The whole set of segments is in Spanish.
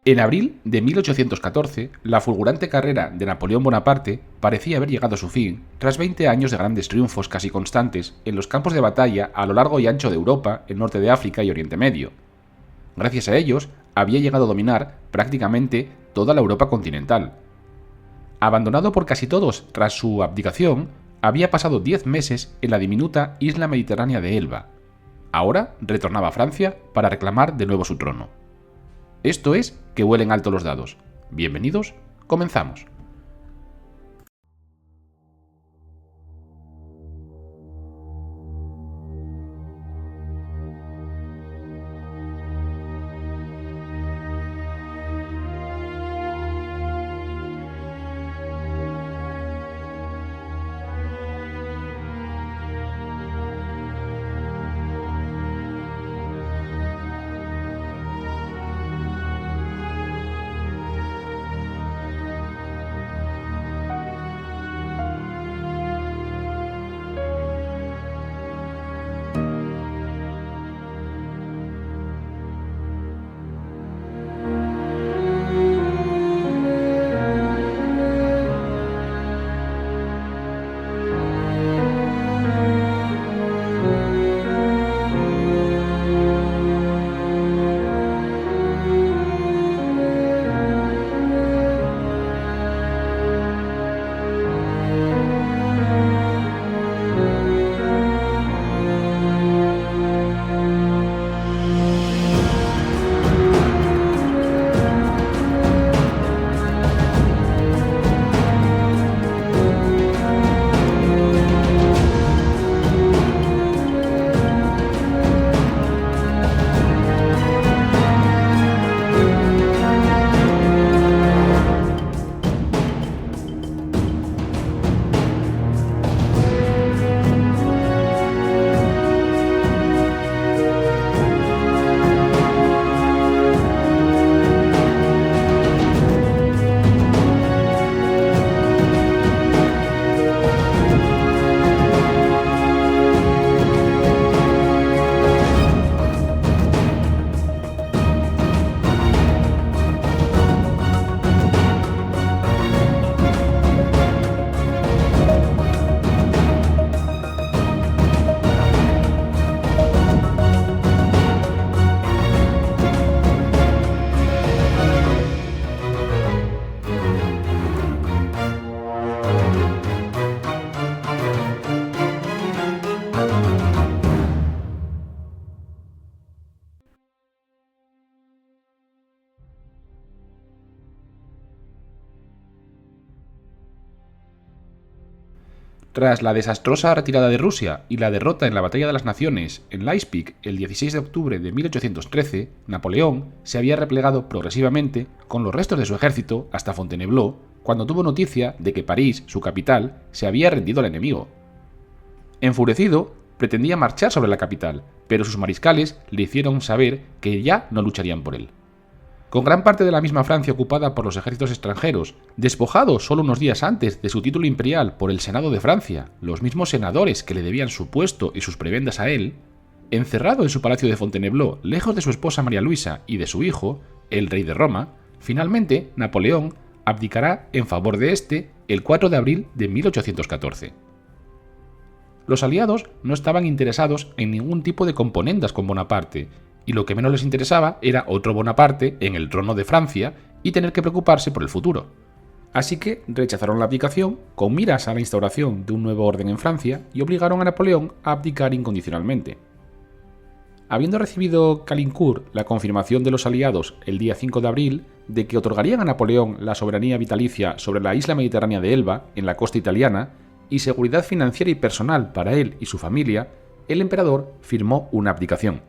En abril de 1814, la fulgurante carrera de Napoleón Bonaparte parecía haber llegado a su fin tras 20 años de grandes triunfos casi constantes en los campos de batalla a lo largo y ancho de Europa, el norte de África y Oriente Medio. Gracias a ellos, había llegado a dominar prácticamente toda la Europa continental. Abandonado por casi todos tras su abdicación, había pasado 10 meses en la diminuta isla mediterránea de Elba. Ahora retornaba a Francia para reclamar de nuevo su trono. Esto es Que huelen alto los dados. Bienvenidos, comenzamos. Tras la desastrosa retirada de Rusia y la derrota en la Batalla de las Naciones en Leipzig el 16 de octubre de 1813, Napoleón se había replegado progresivamente con los restos de su ejército hasta Fontainebleau cuando tuvo noticia de que París, su capital, se había rendido al enemigo. Enfurecido, pretendía marchar sobre la capital, pero sus mariscales le hicieron saber que ya no lucharían por él. Con gran parte de la misma Francia ocupada por los ejércitos extranjeros, despojado solo unos días antes de su título imperial por el Senado de Francia, los mismos senadores que le debían su puesto y sus prebendas a él, encerrado en su palacio de Fontainebleau, lejos de su esposa María Luisa y de su hijo, el rey de Roma, finalmente Napoleón abdicará en favor de este el 4 de abril de 1814. Los aliados no estaban interesados en ningún tipo de componendas con Bonaparte, y lo que menos les interesaba era otro Bonaparte en el trono de Francia y tener que preocuparse por el futuro. Así que rechazaron la abdicación con miras a la instauración de un nuevo orden en Francia y obligaron a Napoleón a abdicar incondicionalmente. Habiendo recibido Caulaincourt la confirmación de los aliados el día 5 de abril de que otorgarían a Napoleón la soberanía vitalicia sobre la isla mediterránea de Elba, en la costa italiana, y seguridad financiera y personal para él y su familia, el emperador firmó una abdicación.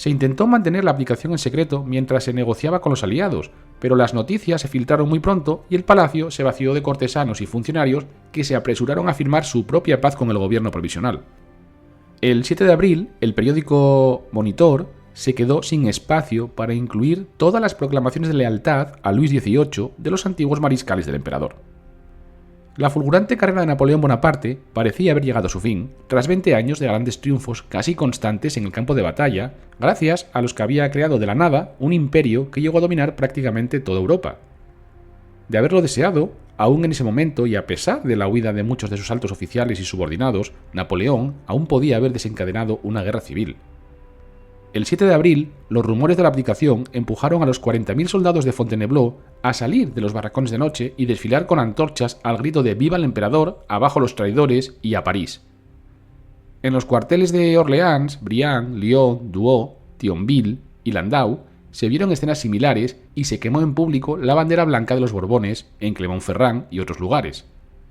Se intentó mantener la abdicación en secreto mientras se negociaba con los aliados, pero las noticias se filtraron muy pronto y el palacio se vació de cortesanos y funcionarios que se apresuraron a firmar su propia paz con el gobierno provisional. El 7 de abril, el periódico Monitor se quedó sin espacio para incluir todas las proclamaciones de lealtad a Luis XVIII de los antiguos mariscales del emperador. La fulgurante carrera de Napoleón Bonaparte parecía haber llegado a su fin, tras 20 años de grandes triunfos casi constantes en el campo de batalla, gracias a los que había creado de la nada un imperio que llegó a dominar prácticamente toda Europa. De haberlo deseado, aún en ese momento y a pesar de la huida de muchos de sus altos oficiales y subordinados, Napoleón aún podía haber desencadenado una guerra civil. El 7 de abril, los rumores de la abdicación empujaron a los 40.000 soldados de Fontainebleau a salir de los barracones de noche y desfilar con antorchas al grito de «¡Viva el emperador!», «¡Abajo los traidores!» y «¡A París!». En los cuarteles de Orleans, Briand, Lyon, Douai, Thionville y Landau se vieron escenas similares y se quemó en público la bandera blanca de los Borbones en Clermont-Ferrand y otros lugares.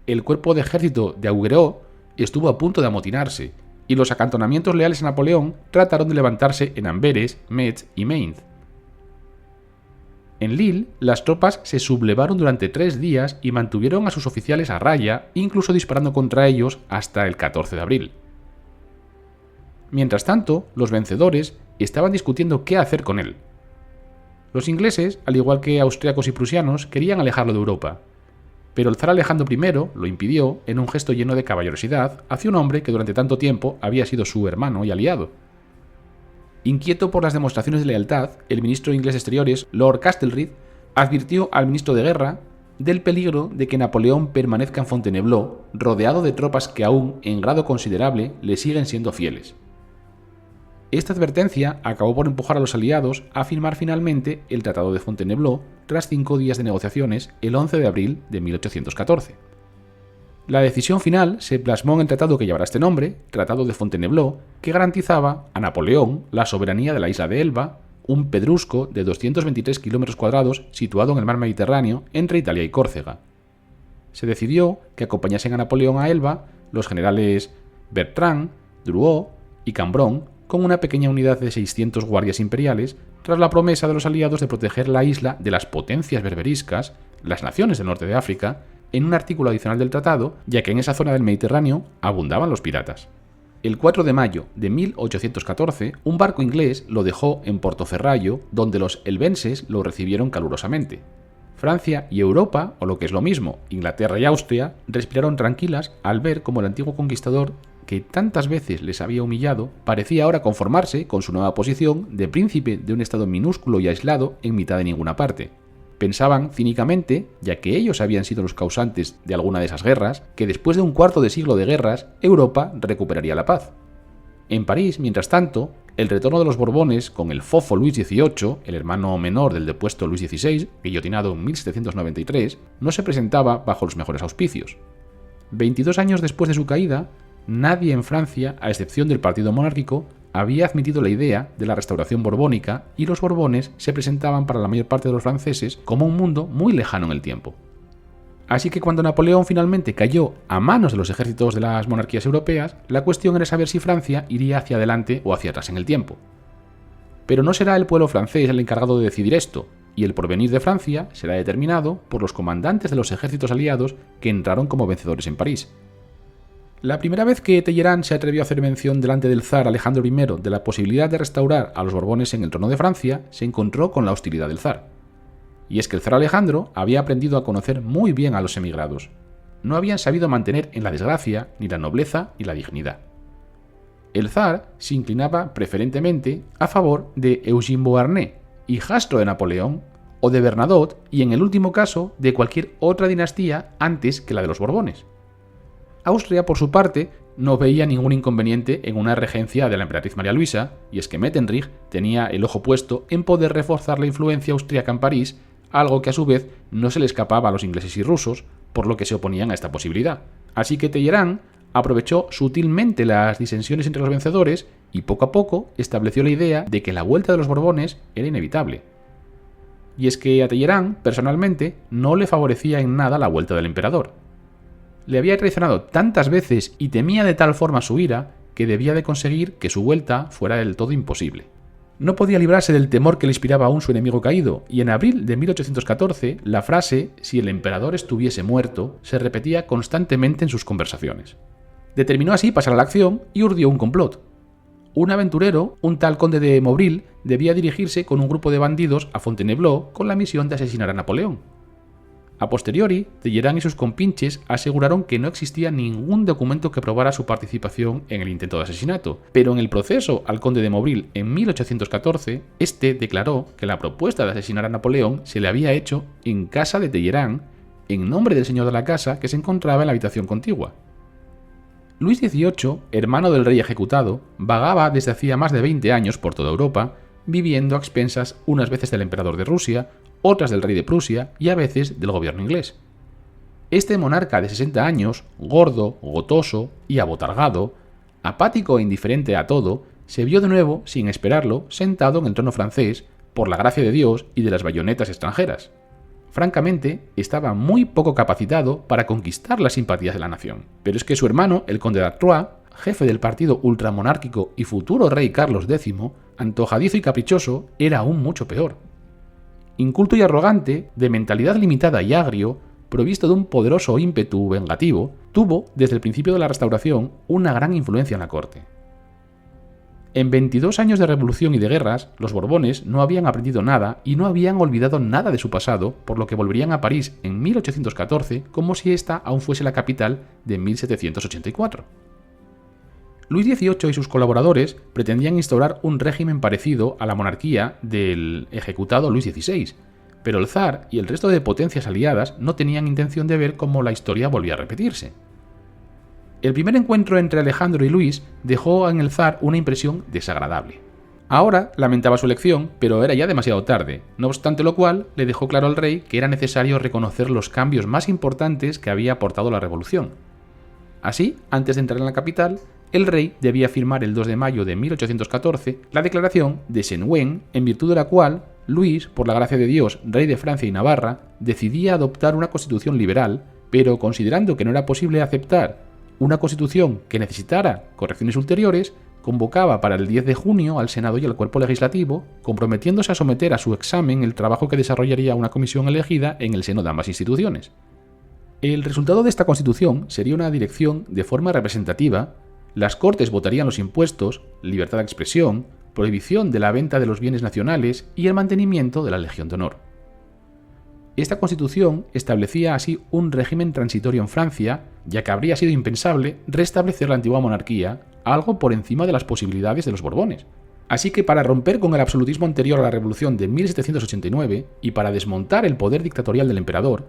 El cuerpo de ejército de Augereau estuvo a punto de amotinarse, y los acantonamientos leales a Napoleón trataron de levantarse en Amberes, Metz y Mainz. En Lille, las tropas se sublevaron durante 3 días y mantuvieron a sus oficiales a raya, incluso disparando contra ellos hasta el 14 de abril. Mientras tanto, los vencedores estaban discutiendo qué hacer con él. Los ingleses, al igual que austriacos y prusianos, querían alejarlo de Europa, pero el zar Alejandro I lo impidió en un gesto lleno de caballerosidad hacia un hombre que durante tanto tiempo había sido su hermano y aliado. Inquieto por las demostraciones de lealtad, el ministro inglés de Exteriores, Lord Castlereagh, advirtió al ministro de Guerra del peligro de que Napoleón permanezca en Fontainebleau, rodeado de tropas que aún, en grado considerable, le siguen siendo fieles. Esta advertencia acabó por empujar a los aliados a firmar finalmente el Tratado de Fontainebleau tras 5 días de negociaciones el 11 de abril de 1814. La decisión final se plasmó en el tratado que llevará este nombre, Tratado de Fontainebleau, que garantizaba a Napoleón la soberanía de la isla de Elba, un pedrusco de 223 km² situado en el mar Mediterráneo entre Italia y Córcega. Se decidió que acompañasen a Napoleón a Elba los generales Bertrand, Drouot y Cambronne, con una pequeña unidad de 600 guardias imperiales, tras la promesa de los aliados de proteger la isla de las potencias berberiscas, las naciones del norte de África, en un artículo adicional del tratado, ya que en esa zona del Mediterráneo abundaban los piratas. El 4 de mayo de 1814, un barco inglés lo dejó en Portoferraio, donde los elbenses lo recibieron calurosamente. Francia y Europa, o lo que es lo mismo, Inglaterra y Austria, respiraron tranquilas al ver cómo el antiguo conquistador, que tantas veces les había humillado, parecía ahora conformarse con su nueva posición de príncipe de un estado minúsculo y aislado en mitad de ninguna parte. Pensaban cínicamente, ya que ellos habían sido los causantes de alguna de esas guerras, que después de un cuarto de siglo de guerras, Europa recuperaría la paz. En París, mientras tanto, el retorno de los Borbones con el fofo Luis XVIII, el hermano menor del depuesto Luis XVI, guillotinado en 1793, no se presentaba bajo los mejores auspicios. 22 años después de su caída, nadie en Francia, a excepción del partido monárquico, había admitido la idea de la restauración borbónica y los Borbones se presentaban para la mayor parte de los franceses como un mundo muy lejano en el tiempo. Así que cuando Napoleón finalmente cayó a manos de los ejércitos de las monarquías europeas, la cuestión era saber si Francia iría hacia adelante o hacia atrás en el tiempo. Pero no será el pueblo francés el encargado de decidir esto, y el porvenir de Francia será determinado por los comandantes de los ejércitos aliados que entraron como vencedores en París. La primera vez que Talleyrand se atrevió a hacer mención delante del zar Alejandro I de la posibilidad de restaurar a los Borbones en el trono de Francia, se encontró con la hostilidad del zar. Y es que el zar Alejandro había aprendido a conocer muy bien a los emigrados. No habían sabido mantener en la desgracia ni la nobleza ni la dignidad. El zar se inclinaba preferentemente a favor de Eugene Beauharnais, hijastro de Napoleón, o de Bernadotte y, en el último caso, de cualquier otra dinastía antes que la de los Borbones. Austria, por su parte, no veía ningún inconveniente en una regencia de la emperatriz María Luisa, y es que Metternich tenía el ojo puesto en poder reforzar la influencia austríaca en París, algo que a su vez no se le escapaba a los ingleses y rusos, por lo que se oponían a esta posibilidad. Así que Talleyrand aprovechó sutilmente las disensiones entre los vencedores y poco a poco estableció la idea de que la vuelta de los Borbones era inevitable. Y es que a Talleyrand, personalmente, no le favorecía en nada la vuelta del emperador. Le había traicionado tantas veces y temía de tal forma su ira que debía de conseguir que su vuelta fuera del todo imposible. No podía librarse del temor que le inspiraba aún su enemigo caído, y en abril de 1814 la frase «si el emperador estuviese muerto» se repetía constantemente en sus conversaciones. Determinó así pasar a la acción y urdió un complot. Un aventurero, un tal conde de Mouril, debía dirigirse con un grupo de bandidos a Fontainebleau con la misión de asesinar a Napoleón. A posteriori, Talleyrand y sus compinches aseguraron que no existía ningún documento que probara su participación en el intento de asesinato, pero en el proceso al conde de Mobril en 1814, este declaró que la propuesta de asesinar a Napoleón se le había hecho en casa de Talleyrand, en nombre del señor de la casa que se encontraba en la habitación contigua. Luis XVIII, hermano del rey ejecutado, vagaba desde hacía más de 20 años por toda Europa, viviendo a expensas unas veces del emperador de Rusia, otras del rey de Prusia y a veces del gobierno inglés. Este monarca de 60 años, gordo, gotoso y abotargado, apático e indiferente a todo, se vio de nuevo, sin esperarlo, sentado en el trono francés, por la gracia de Dios y de las bayonetas extranjeras. Francamente, estaba muy poco capacitado para conquistar las simpatías de la nación. Pero es que su hermano, el conde d'Artois, jefe del partido ultramonárquico y futuro rey Carlos X, antojadizo y caprichoso, era aún mucho peor. Inculto y arrogante, de mentalidad limitada y agrio, provisto de un poderoso ímpetu vengativo, tuvo, desde el principio de la Restauración, una gran influencia en la corte. En 22 años de revolución y de guerras, los Borbones no habían aprendido nada y no habían olvidado nada de su pasado, por lo que volverían a París en 1814 como si ésta aún fuese la capital de 1784. Luis XVIII y sus colaboradores pretendían instaurar un régimen parecido a la monarquía del ejecutado Luis XVI, pero el zar y el resto de potencias aliadas no tenían intención de ver cómo la historia volvía a repetirse. El primer encuentro entre Alejandro y Luis dejó en el zar una impresión desagradable. Ahora lamentaba su elección, pero era ya demasiado tarde, no obstante lo cual le dejó claro al rey que era necesario reconocer los cambios más importantes que había aportado la revolución. Así, antes de entrar en la capital, el rey debía firmar el 2 de mayo de 1814 la declaración de Saint-Ouen, en virtud de la cual Luis, por la gracia de Dios, rey de Francia y Navarra, decidía adoptar una constitución liberal, pero considerando que no era posible aceptar una constitución que necesitara correcciones ulteriores, convocaba para el 10 de junio al Senado y al cuerpo legislativo, comprometiéndose a someter a su examen el trabajo que desarrollaría una comisión elegida en el seno de ambas instituciones. El resultado de esta constitución sería una dirección de forma representativa. Las Cortes votarían los impuestos, libertad de expresión, prohibición de la venta de los bienes nacionales y el mantenimiento de la Legión de Honor. Esta Constitución establecía así un régimen transitorio en Francia, ya que habría sido impensable restablecer la antigua monarquía, algo por encima de las posibilidades de los Borbones. Así que para romper con el absolutismo anterior a la Revolución de 1789 y para desmontar el poder dictatorial del emperador,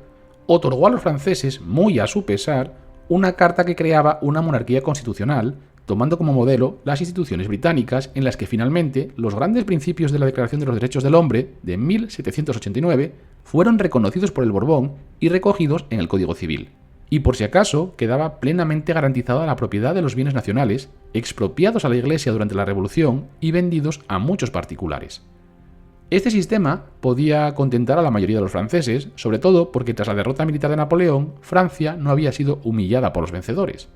otorgó a los franceses, muy a su pesar, una carta que creaba una monarquía constitucional, tomando como modelo las instituciones británicas en las que finalmente los grandes principios de la Declaración de los Derechos del Hombre de 1789 fueron reconocidos por el Borbón y recogidos en el Código Civil. Y por si acaso quedaba plenamente garantizada la propiedad de los bienes nacionales, expropiados a la Iglesia durante la Revolución y vendidos a muchos particulares. Este sistema podía contentar a la mayoría de los franceses, sobre todo porque tras la derrota militar de Napoleón, Francia no había sido humillada por los vencedores.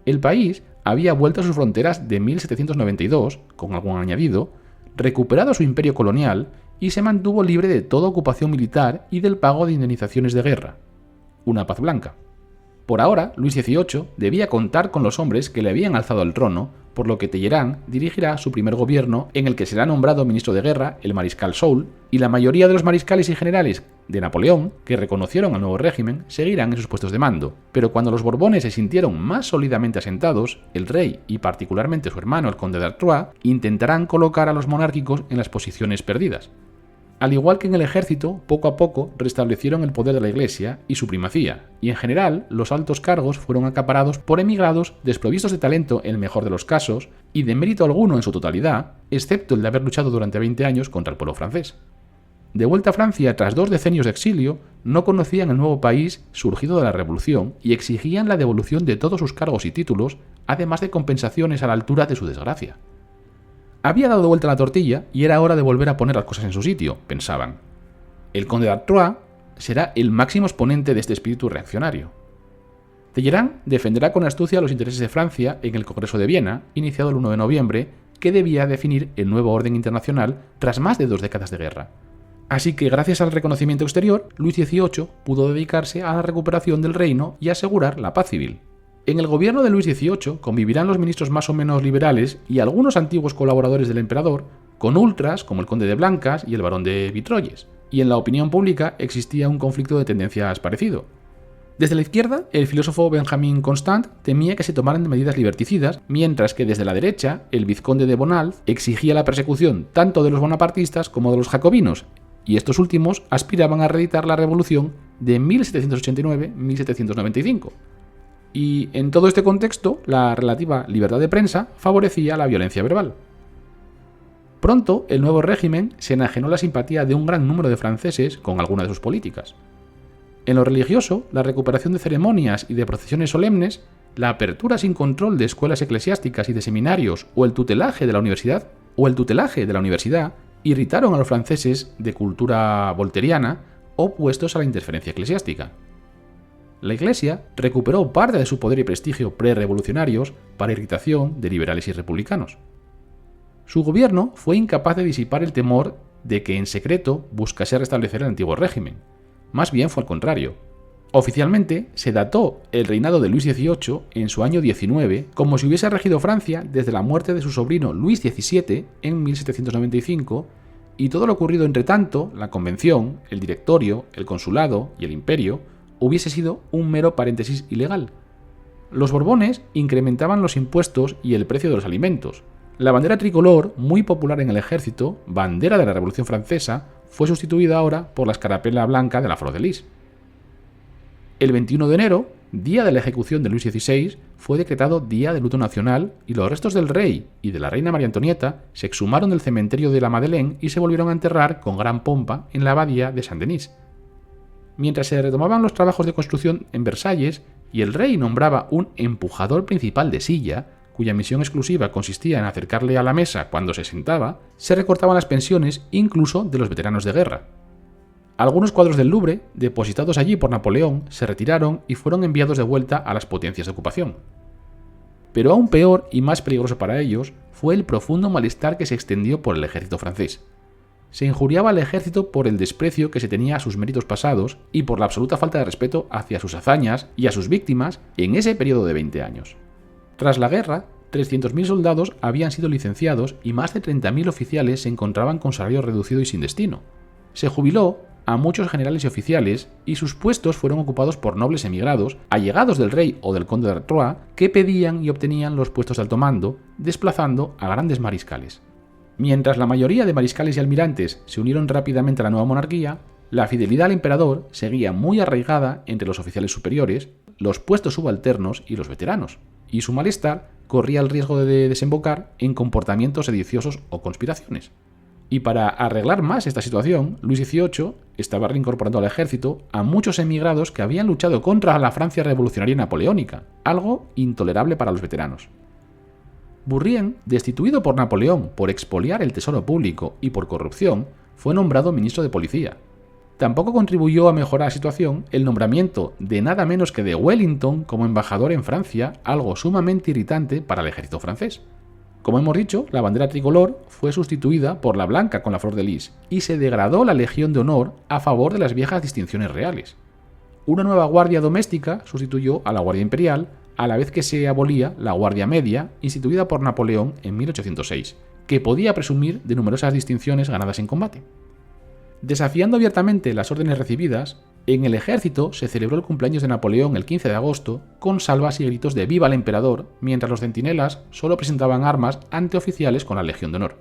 El país había vuelto a sus fronteras de 1792, con algún añadido, recuperado su imperio colonial y se mantuvo libre de toda ocupación militar y del pago de indemnizaciones de guerra. Una paz blanca. Por ahora, Luis XVIII debía contar con los hombres que le habían alzado al trono, por lo que Talleyrand dirigirá su primer gobierno en el que será nombrado ministro de guerra el mariscal Soult, y la mayoría de los mariscales y generales de Napoleón, que reconocieron al nuevo régimen, seguirán en sus puestos de mando. Pero cuando los Borbones se sintieron más sólidamente asentados, el rey y particularmente su hermano el conde d'Artois intentarán colocar a los monárquicos en las posiciones perdidas. Al igual que en el ejército, poco a poco restablecieron el poder de la Iglesia y su primacía, y en general los altos cargos fueron acaparados por emigrados desprovistos de talento en el mejor de los casos y de mérito alguno en su totalidad, excepto el de haber luchado durante 20 años contra el pueblo francés. De vuelta a Francia tras 2 decenios de exilio, no conocían el nuevo país surgido de la Revolución y exigían la devolución de todos sus cargos y títulos, además de compensaciones a la altura de su desgracia. Había dado vuelta la tortilla y era hora de volver a poner las cosas en su sitio, pensaban. El conde d'Artois será el máximo exponente de este espíritu reaccionario. Talleyrand defenderá con astucia los intereses de Francia en el Congreso de Viena, iniciado el 1 de noviembre, que debía definir el nuevo orden internacional tras más de 2 décadas de guerra. Así que gracias al reconocimiento exterior, Luis XVIII pudo dedicarse a la recuperación del reino y asegurar la paz civil. En el gobierno de Luis XVIII convivirán los ministros más o menos liberales y algunos antiguos colaboradores del emperador, con ultras como el conde de Blancas y el barón de Vitroyes. y en la opinión pública existía un conflicto de tendencias parecido. Desde la izquierda, el filósofo Benjamin Constant temía que se tomaran medidas liberticidas, mientras que desde la derecha, el vizconde de Bonald exigía la persecución tanto de los bonapartistas como de los jacobinos, y estos últimos aspiraban a reeditar la revolución de 1789-1795. Y en todo este contexto, la relativa libertad de prensa favorecía la violencia verbal. Pronto, el nuevo régimen se enajenó la simpatía de un gran número de franceses con alguna de sus políticas. En lo religioso, la recuperación de ceremonias y de procesiones solemnes, la apertura sin control de escuelas eclesiásticas y de seminarios o el tutelaje de la universidad irritaron a los franceses de cultura volteriana opuestos a la interferencia eclesiástica. La Iglesia recuperó parte de su poder y prestigio prerevolucionarios para irritación de liberales y republicanos. Su gobierno fue incapaz de disipar el temor de que en secreto buscase restablecer el antiguo régimen. Más bien fue al contrario. Oficialmente se dató el reinado de Luis XVIII en su año 19 como si hubiese regido Francia desde la muerte de su sobrino Luis XVII en 1795, y todo lo ocurrido entre tanto, la convención, el directorio, el consulado y el imperio, hubiese sido un mero paréntesis ilegal. Los Borbones incrementaban los impuestos y el precio de los alimentos. La bandera tricolor, muy popular en el ejército, bandera de la Revolución Francesa, fue sustituida ahora por la escarapela blanca de la Flor de Lis. El 21 de enero, día de la ejecución de Luis XVI, fue decretado Día de Luto Nacional y los restos del rey y de la reina María Antonieta se exhumaron del cementerio de la Madeleine y se volvieron a enterrar con gran pompa en la abadía de Saint-Denis. Mientras se retomaban los trabajos de construcción en Versalles y el rey nombraba un empujador principal de silla, cuya misión exclusiva consistía en acercarle a la mesa cuando se sentaba, se recortaban las pensiones incluso de los veteranos de guerra. Algunos cuadros del Louvre, depositados allí por Napoleón, se retiraron y fueron enviados de vuelta a las potencias de ocupación. Pero aún peor y más peligroso para ellos fue el profundo malestar que se extendió por el ejército francés. Se injuriaba al ejército por el desprecio que se tenía a sus méritos pasados y por la absoluta falta de respeto hacia sus hazañas y a sus víctimas en ese periodo de 20 años. Tras la guerra, 300.000 soldados habían sido licenciados y más de 30.000 oficiales se encontraban con salario reducido y sin destino. Se jubiló a muchos generales y oficiales y sus puestos fueron ocupados por nobles emigrados, allegados del rey o del conde de Artois, que pedían y obtenían los puestos de alto mando, desplazando a grandes mariscales. Mientras la mayoría de mariscales y almirantes se unieron rápidamente a la nueva monarquía, la fidelidad al emperador seguía muy arraigada entre los oficiales superiores, los puestos subalternos y los veteranos, y su malestar corría el riesgo de desembocar en comportamientos sediciosos o conspiraciones. Y para arreglar más esta situación, Luis XVIII estaba reincorporando al ejército a muchos emigrados que habían luchado contra la Francia revolucionaria napoleónica, algo intolerable para los veteranos. Bourrienne, destituido por Napoleón por expoliar el tesoro público y por corrupción, fue nombrado ministro de Policía. Tampoco contribuyó a mejorar la situación el nombramiento de nada menos que de Wellington como embajador en Francia, algo sumamente irritante para el ejército francés. Como hemos dicho, la bandera tricolor fue sustituida por la blanca con la Flor de Lis y se degradó la Legión de Honor a favor de las viejas distinciones reales. Una nueva guardia doméstica sustituyó a la Guardia Imperial, a la vez que se abolía la Guardia Media, instituida por Napoleón en 1806, que podía presumir de numerosas distinciones ganadas en combate. Desafiando abiertamente las órdenes recibidas, en el ejército se celebró el cumpleaños de Napoleón el 15 de agosto con salvas y gritos de ¡Viva el emperador!, mientras los centinelas solo presentaban armas ante oficiales con la Legión de Honor.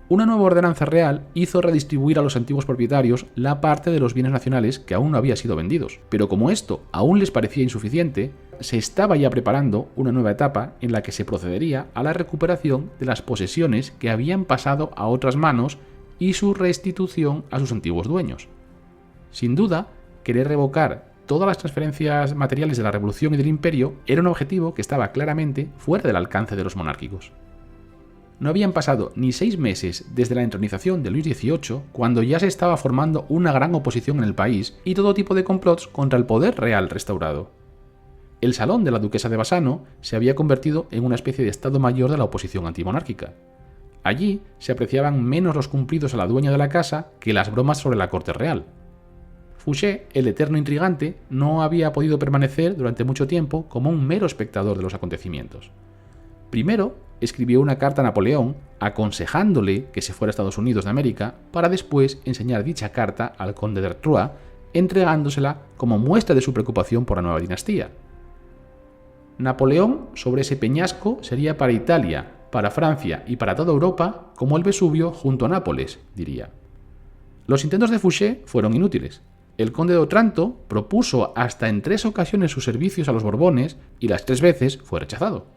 Una nueva ordenanza real hizo redistribuir a los antiguos propietarios la parte de los bienes nacionales que aún no había sido vendidos, pero como esto aún les parecía insuficiente, se estaba ya preparando una nueva etapa en la que se procedería a la recuperación de las posesiones que habían pasado a otras manos y su restitución a sus antiguos dueños. Sin duda, querer revocar todas las transferencias materiales de la Revolución y del Imperio era un objetivo que estaba claramente fuera del alcance de los monárquicos. No habían pasado ni 6 meses desde la entronización de Luis XVIII cuando ya se estaba formando una gran oposición en el país y todo tipo de complots contra el poder real restaurado. El salón de la duquesa de Bassano se había convertido en una especie de estado mayor de la oposición antimonárquica. Allí se apreciaban menos los cumplidos a la dueña de la casa que las bromas sobre la corte real. Fouché, el eterno intrigante, no había podido permanecer durante mucho tiempo como un mero espectador de los acontecimientos. Primero, escribió una carta a Napoleón aconsejándole que se fuera a Estados Unidos de América para después enseñar dicha carta al conde de Artois, entregándosela como muestra de su preocupación por la nueva dinastía. Napoleón sobre ese peñasco sería para Italia, para Francia y para toda Europa como el Vesubio junto a Nápoles, diría. Los intentos de Fouché fueron inútiles. El conde de Otranto propuso hasta en 3 ocasiones sus servicios a los Borbones y las 3 veces fue rechazado.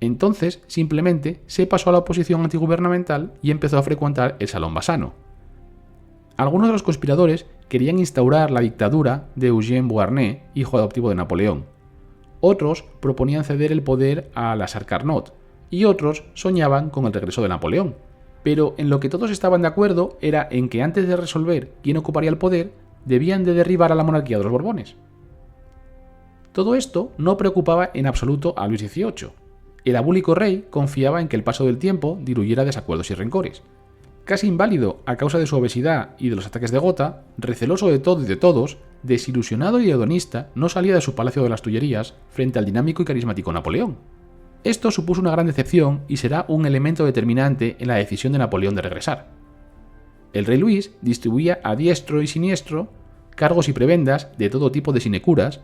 Entonces, simplemente se pasó a la oposición antigubernamental y empezó a frecuentar el Salón Bassano. Algunos de los conspiradores querían instaurar la dictadura de Eugène Beauharnais, hijo adoptivo de Napoleón. Otros proponían ceder el poder a Lazare Carnot, y otros soñaban con el regreso de Napoleón. Pero en lo que todos estaban de acuerdo era en que antes de resolver quién ocuparía el poder, debían de derribar a la monarquía de los Borbones. Todo esto no preocupaba en absoluto a Luis XVIII. El abúlico rey confiaba en que el paso del tiempo diluyera desacuerdos y rencores. Casi inválido a causa de su obesidad y de los ataques de gota, receloso de todo y de todos, desilusionado y hedonista, no salía de su palacio de las Tullerías frente al dinámico y carismático Napoleón. Esto supuso una gran decepción y será un elemento determinante en la decisión de Napoleón de regresar. El rey Luis distribuía a diestro y siniestro cargos y prebendas de todo tipo de sinecuras,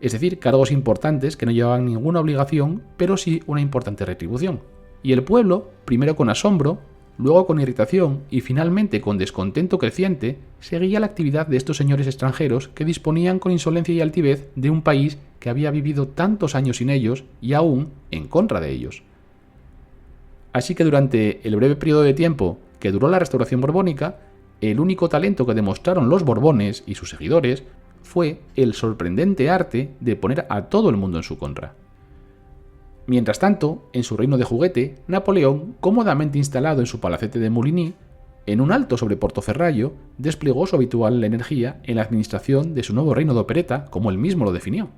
es decir, cargos importantes que no llevaban ninguna obligación, pero sí una importante retribución. Y el pueblo, primero con asombro, luego con irritación y finalmente con descontento creciente, seguía la actividad de estos señores extranjeros que disponían con insolencia y altivez de un país que había vivido tantos años sin ellos y aún en contra de ellos. Así que durante el breve periodo de tiempo que duró la restauración borbónica, el único talento que demostraron los Borbones y sus seguidores fue el sorprendente arte de poner a todo el mundo en su contra. Mientras tanto, en su reino de juguete, Napoleón, cómodamente instalado en su palacete de Mouligny, en un alto sobre Portoferraio, desplegó su habitual energía en la administración de su nuevo reino de opereta, como él mismo lo definió.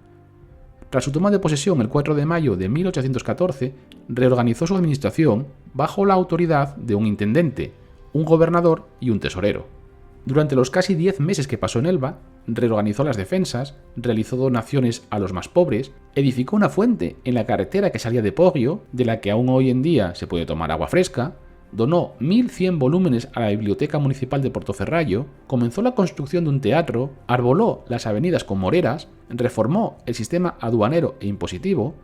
Tras su toma de posesión el 4 de mayo de 1814, reorganizó su administración bajo la autoridad de un intendente, un gobernador y un tesorero. Durante los casi 10 meses que pasó en Elba, reorganizó las defensas, realizó donaciones a los más pobres, edificó una fuente en la carretera que salía de Poggio, de la que aún hoy en día se puede tomar agua fresca, donó 1.100 volúmenes a la Biblioteca Municipal de Portoferraio, comenzó la construcción de un teatro, arboló las avenidas con moreras, reformó el sistema aduanero e impositivo,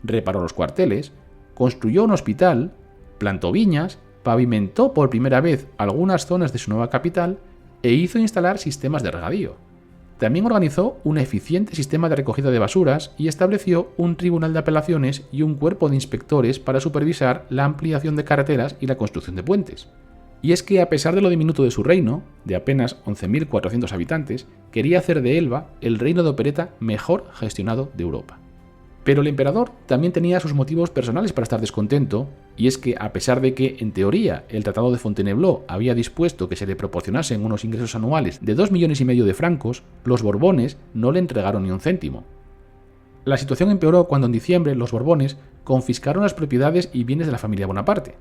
reparó los cuarteles, construyó un hospital, plantó viñas, pavimentó por primera vez algunas zonas de su nueva capital e hizo instalar sistemas de regadío. También organizó un eficiente sistema de recogida de basuras y estableció un tribunal de apelaciones y un cuerpo de inspectores para supervisar la ampliación de carreteras y la construcción de puentes. Y es que a pesar de lo diminuto de su reino, de apenas 11.400 habitantes, quería hacer de Elba el reino de opereta mejor gestionado de Europa. Pero el emperador también tenía sus motivos personales para estar descontento, y es que a pesar de que, en teoría, el Tratado de Fontainebleau había dispuesto que se le proporcionasen unos ingresos anuales de 2,5 millones de francos, los Borbones no le entregaron ni un céntimo. La situación empeoró cuando en diciembre los Borbones confiscaron las propiedades y bienes de la familia Bonaparte.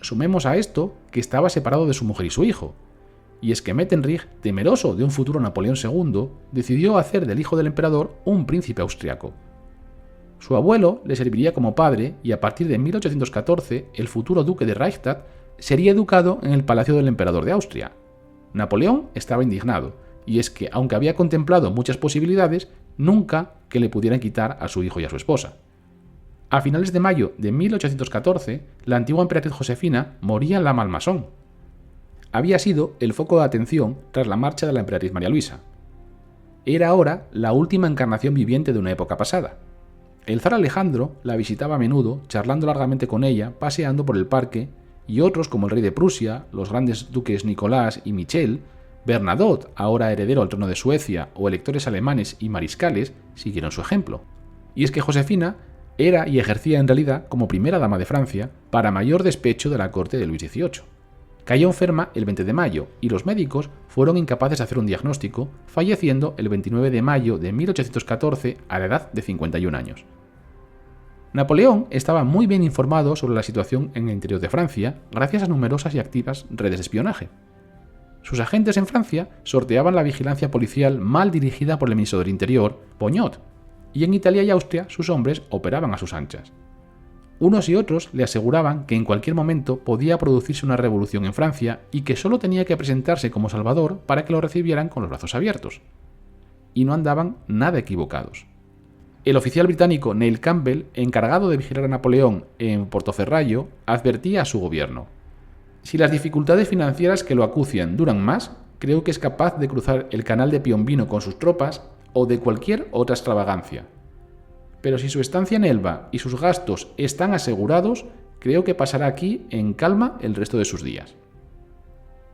Sumemos a esto que estaba separado de su mujer y su hijo, y es que Metternich, temeroso de un futuro Napoleón II, decidió hacer del hijo del emperador un príncipe austriaco. Su abuelo le serviría como padre y a partir de 1814 el futuro duque de Reichstadt sería educado en el palacio del emperador de Austria. Napoleón estaba indignado, y es que aunque había contemplado muchas posibilidades, nunca que le pudieran quitar a su hijo y a su esposa. A finales de mayo de 1814, la antigua emperatriz Josefina moría en la Malmaison. Había sido el foco de atención tras la marcha de la emperatriz María Luisa. Era ahora la última encarnación viviente de una época pasada. El zar Alejandro la visitaba a menudo, charlando largamente con ella, paseando por el parque, y otros como el rey de Prusia, los grandes duques Nicolás y Michel, Bernadotte, ahora heredero al trono de Suecia, o electores alemanes y mariscales, siguieron su ejemplo. Y es que Josefina era y ejercía en realidad como primera dama de Francia, para mayor despecho de la corte de Luis XVIII. Cayó enferma el 20 de mayo y los médicos fueron incapaces de hacer un diagnóstico, falleciendo el 29 de mayo de 1814 a la edad de 51 años. Napoleón estaba muy bien informado sobre la situación en el interior de Francia gracias a numerosas y activas redes de espionaje. Sus agentes en Francia sorteaban la vigilancia policial mal dirigida por el ministro del Interior, Pognot, y en Italia y Austria sus hombres operaban a sus anchas. Unos y otros le aseguraban que en cualquier momento podía producirse una revolución en Francia y que solo tenía que presentarse como Salvador para que lo recibieran con los brazos abiertos. Y no andaban nada equivocados. El oficial británico Neil Campbell, encargado de vigilar a Napoleón en Portoferraio, advertía a su gobierno: si las dificultades financieras que lo acucian duran más, creo que es capaz de cruzar el canal de Piombino con sus tropas o de cualquier otra extravagancia. Pero si su estancia en Elba y sus gastos están asegurados, creo que pasará aquí en calma el resto de sus días.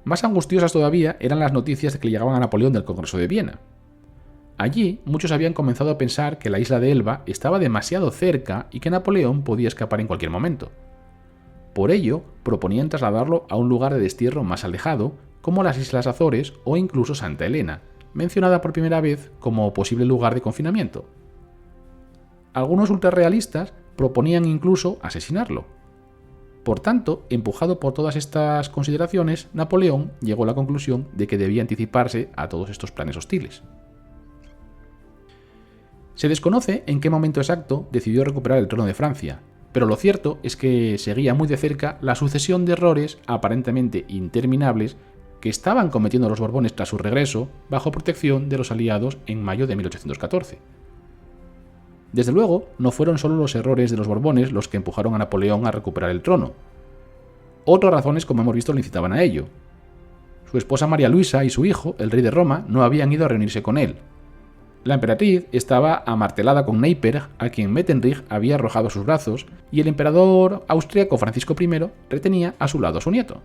Más angustiosas todavía eran las noticias que le llegaban a Napoleón del Congreso de Viena. Allí muchos habían comenzado a pensar que la isla de Elba estaba demasiado cerca y que Napoleón podía escapar en cualquier momento. Por ello, proponían trasladarlo a un lugar de destierro más alejado, como las Islas Azores o incluso Santa Elena, mencionada por primera vez como posible lugar de confinamiento. Algunos ultrarrealistas proponían incluso asesinarlo. Por tanto, empujado por todas estas consideraciones, Napoleón llegó a la conclusión de que debía anticiparse a todos estos planes hostiles. Se desconoce en qué momento exacto decidió recuperar el trono de Francia, pero lo cierto es que seguía muy de cerca la sucesión de errores aparentemente interminables que estaban cometiendo los Borbones tras su regreso bajo protección de los aliados en mayo de 1814. Desde luego, no fueron solo los errores de los Borbones los que empujaron a Napoleón a recuperar el trono. Otras razones, como hemos visto, le incitaban a ello. Su esposa María Luisa y su hijo, el rey de Roma, no habían ido a reunirse con él. La emperatriz estaba amartelada con Neipperg, a quien Metternich había arrojado a sus brazos, y el emperador austríaco Francisco I retenía a su lado a su nieto.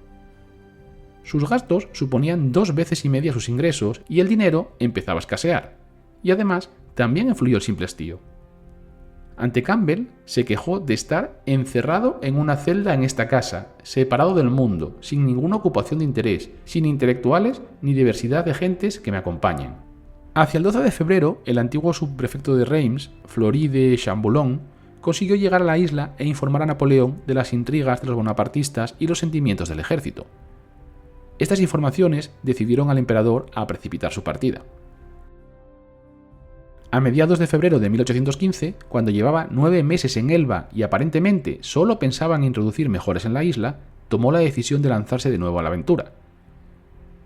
Sus gastos suponían 2 veces y media sus ingresos y el dinero empezaba a escasear. Y además, también influyó el simple hastío. Ante Campbell se quejó de estar encerrado en una celda en esta casa, separado del mundo, sin ninguna ocupación de interés, sin intelectuales ni diversidad de gentes que me acompañen. Hacia el 12 de febrero, el antiguo subprefecto de Reims, Flory de Chamboulon, consiguió llegar a la isla e informar a Napoleón de las intrigas de los bonapartistas y los sentimientos del ejército. Estas informaciones decidieron al emperador a precipitar su partida. A mediados de febrero de 1815, cuando llevaba 9 meses en Elba y aparentemente solo pensaba en introducir mejoras en la isla, tomó la decisión de lanzarse de nuevo a la aventura.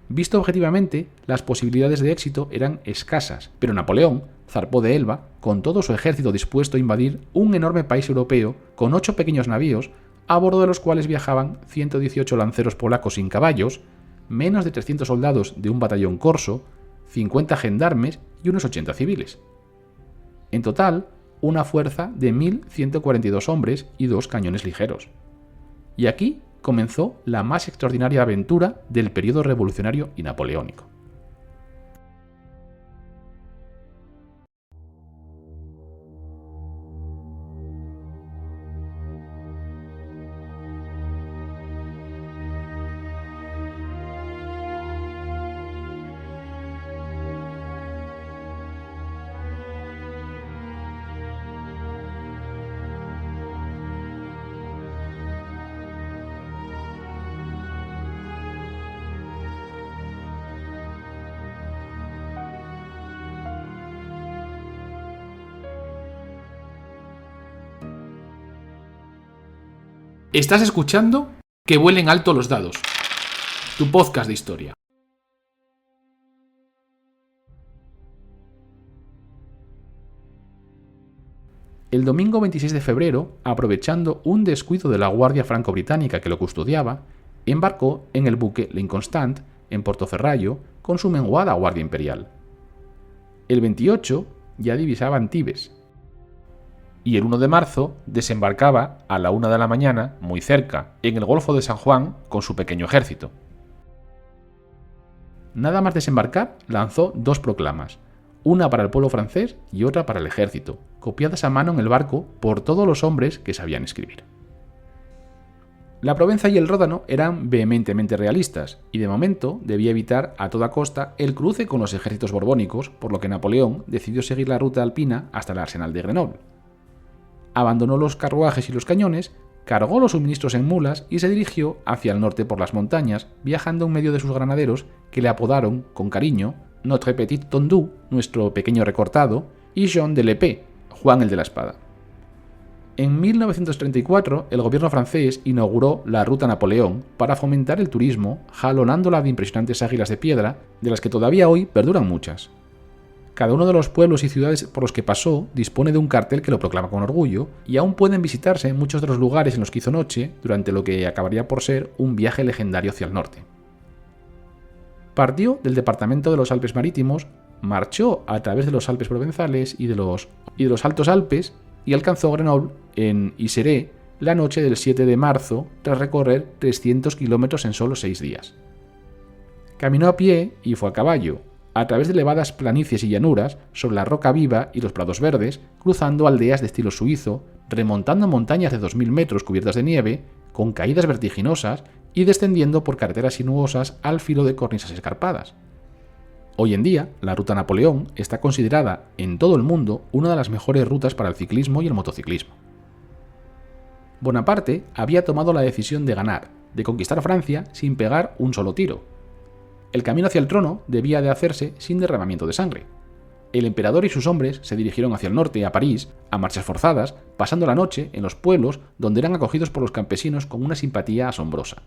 Visto objetivamente, las posibilidades de éxito eran escasas, pero Napoleón zarpó de Elba con todo su ejército dispuesto a invadir un enorme país europeo con 8 pequeños navíos, a bordo de los cuales viajaban 118 lanceros polacos sin caballos, menos de 300 soldados de un batallón corso, 50 gendarmes y unos 80 civiles. En total, una fuerza de 1.142 hombres y 2 cañones ligeros. Y aquí comenzó la más extraordinaria aventura del periodo revolucionario y napoleónico. Estás escuchando Que vuelen alto los dados, tu podcast de historia. El domingo 26 de febrero, aprovechando un descuido de la Guardia Franco-Británica que lo custodiaba, embarcó en el buque L'Inconstant, en Portoferraio, con su menguada Guardia Imperial. El 28 ya divisaba Antibes, y el 1 de marzo desembarcaba a la 1 de la mañana, muy cerca, en el Golfo de San Juan con su pequeño ejército. Nada más desembarcar, lanzó 2 proclamas, una para el pueblo francés y otra para el ejército, copiadas a mano en el barco por todos los hombres que sabían escribir. La Provenza y el Ródano eran vehementemente realistas, y de momento debía evitar a toda costa el cruce con los ejércitos borbónicos, por lo que Napoleón decidió seguir la ruta alpina hasta el arsenal de Grenoble. Abandonó los carruajes y los cañones, cargó los suministros en mulas y se dirigió hacia el norte por las montañas, viajando en medio de sus granaderos, que le apodaron, con cariño, Notre Petit Tondu, nuestro pequeño recortado, y Jean de l'Épée, Juan el de la Espada. En 1934, el gobierno francés inauguró la Ruta Napoleón para fomentar el turismo, jalonándola de impresionantes águilas de piedra, de las que todavía hoy perduran muchas. Cada uno de los pueblos y ciudades por los que pasó dispone de un cartel que lo proclama con orgullo, y aún pueden visitarse muchos de los lugares en los que hizo noche durante lo que acabaría por ser un viaje legendario hacia el norte. Partió del departamento de los Alpes Marítimos, marchó a través de los Alpes Provenzales y de los Altos Alpes y alcanzó Grenoble en Isère la noche del 7 de marzo tras recorrer 300 kilómetros en solo 6 días. Caminó a pie y fue a caballo, a través de elevadas planicies y llanuras, sobre la roca viva y los prados verdes, cruzando aldeas de estilo suizo, remontando montañas de 2000 metros cubiertas de nieve, con caídas vertiginosas y descendiendo por carreteras sinuosas al filo de cornisas escarpadas. Hoy en día, la Ruta Napoleón está considerada en todo el mundo una de las mejores rutas para el ciclismo y el motociclismo. Bonaparte había tomado la decisión de ganar, de conquistar Francia sin pegar un solo tiro. El camino hacia el trono debía de hacerse sin derramamiento de sangre. El emperador y sus hombres se dirigieron hacia el norte, a París, a marchas forzadas, pasando la noche en los pueblos donde eran acogidos por los campesinos con una simpatía asombrosa.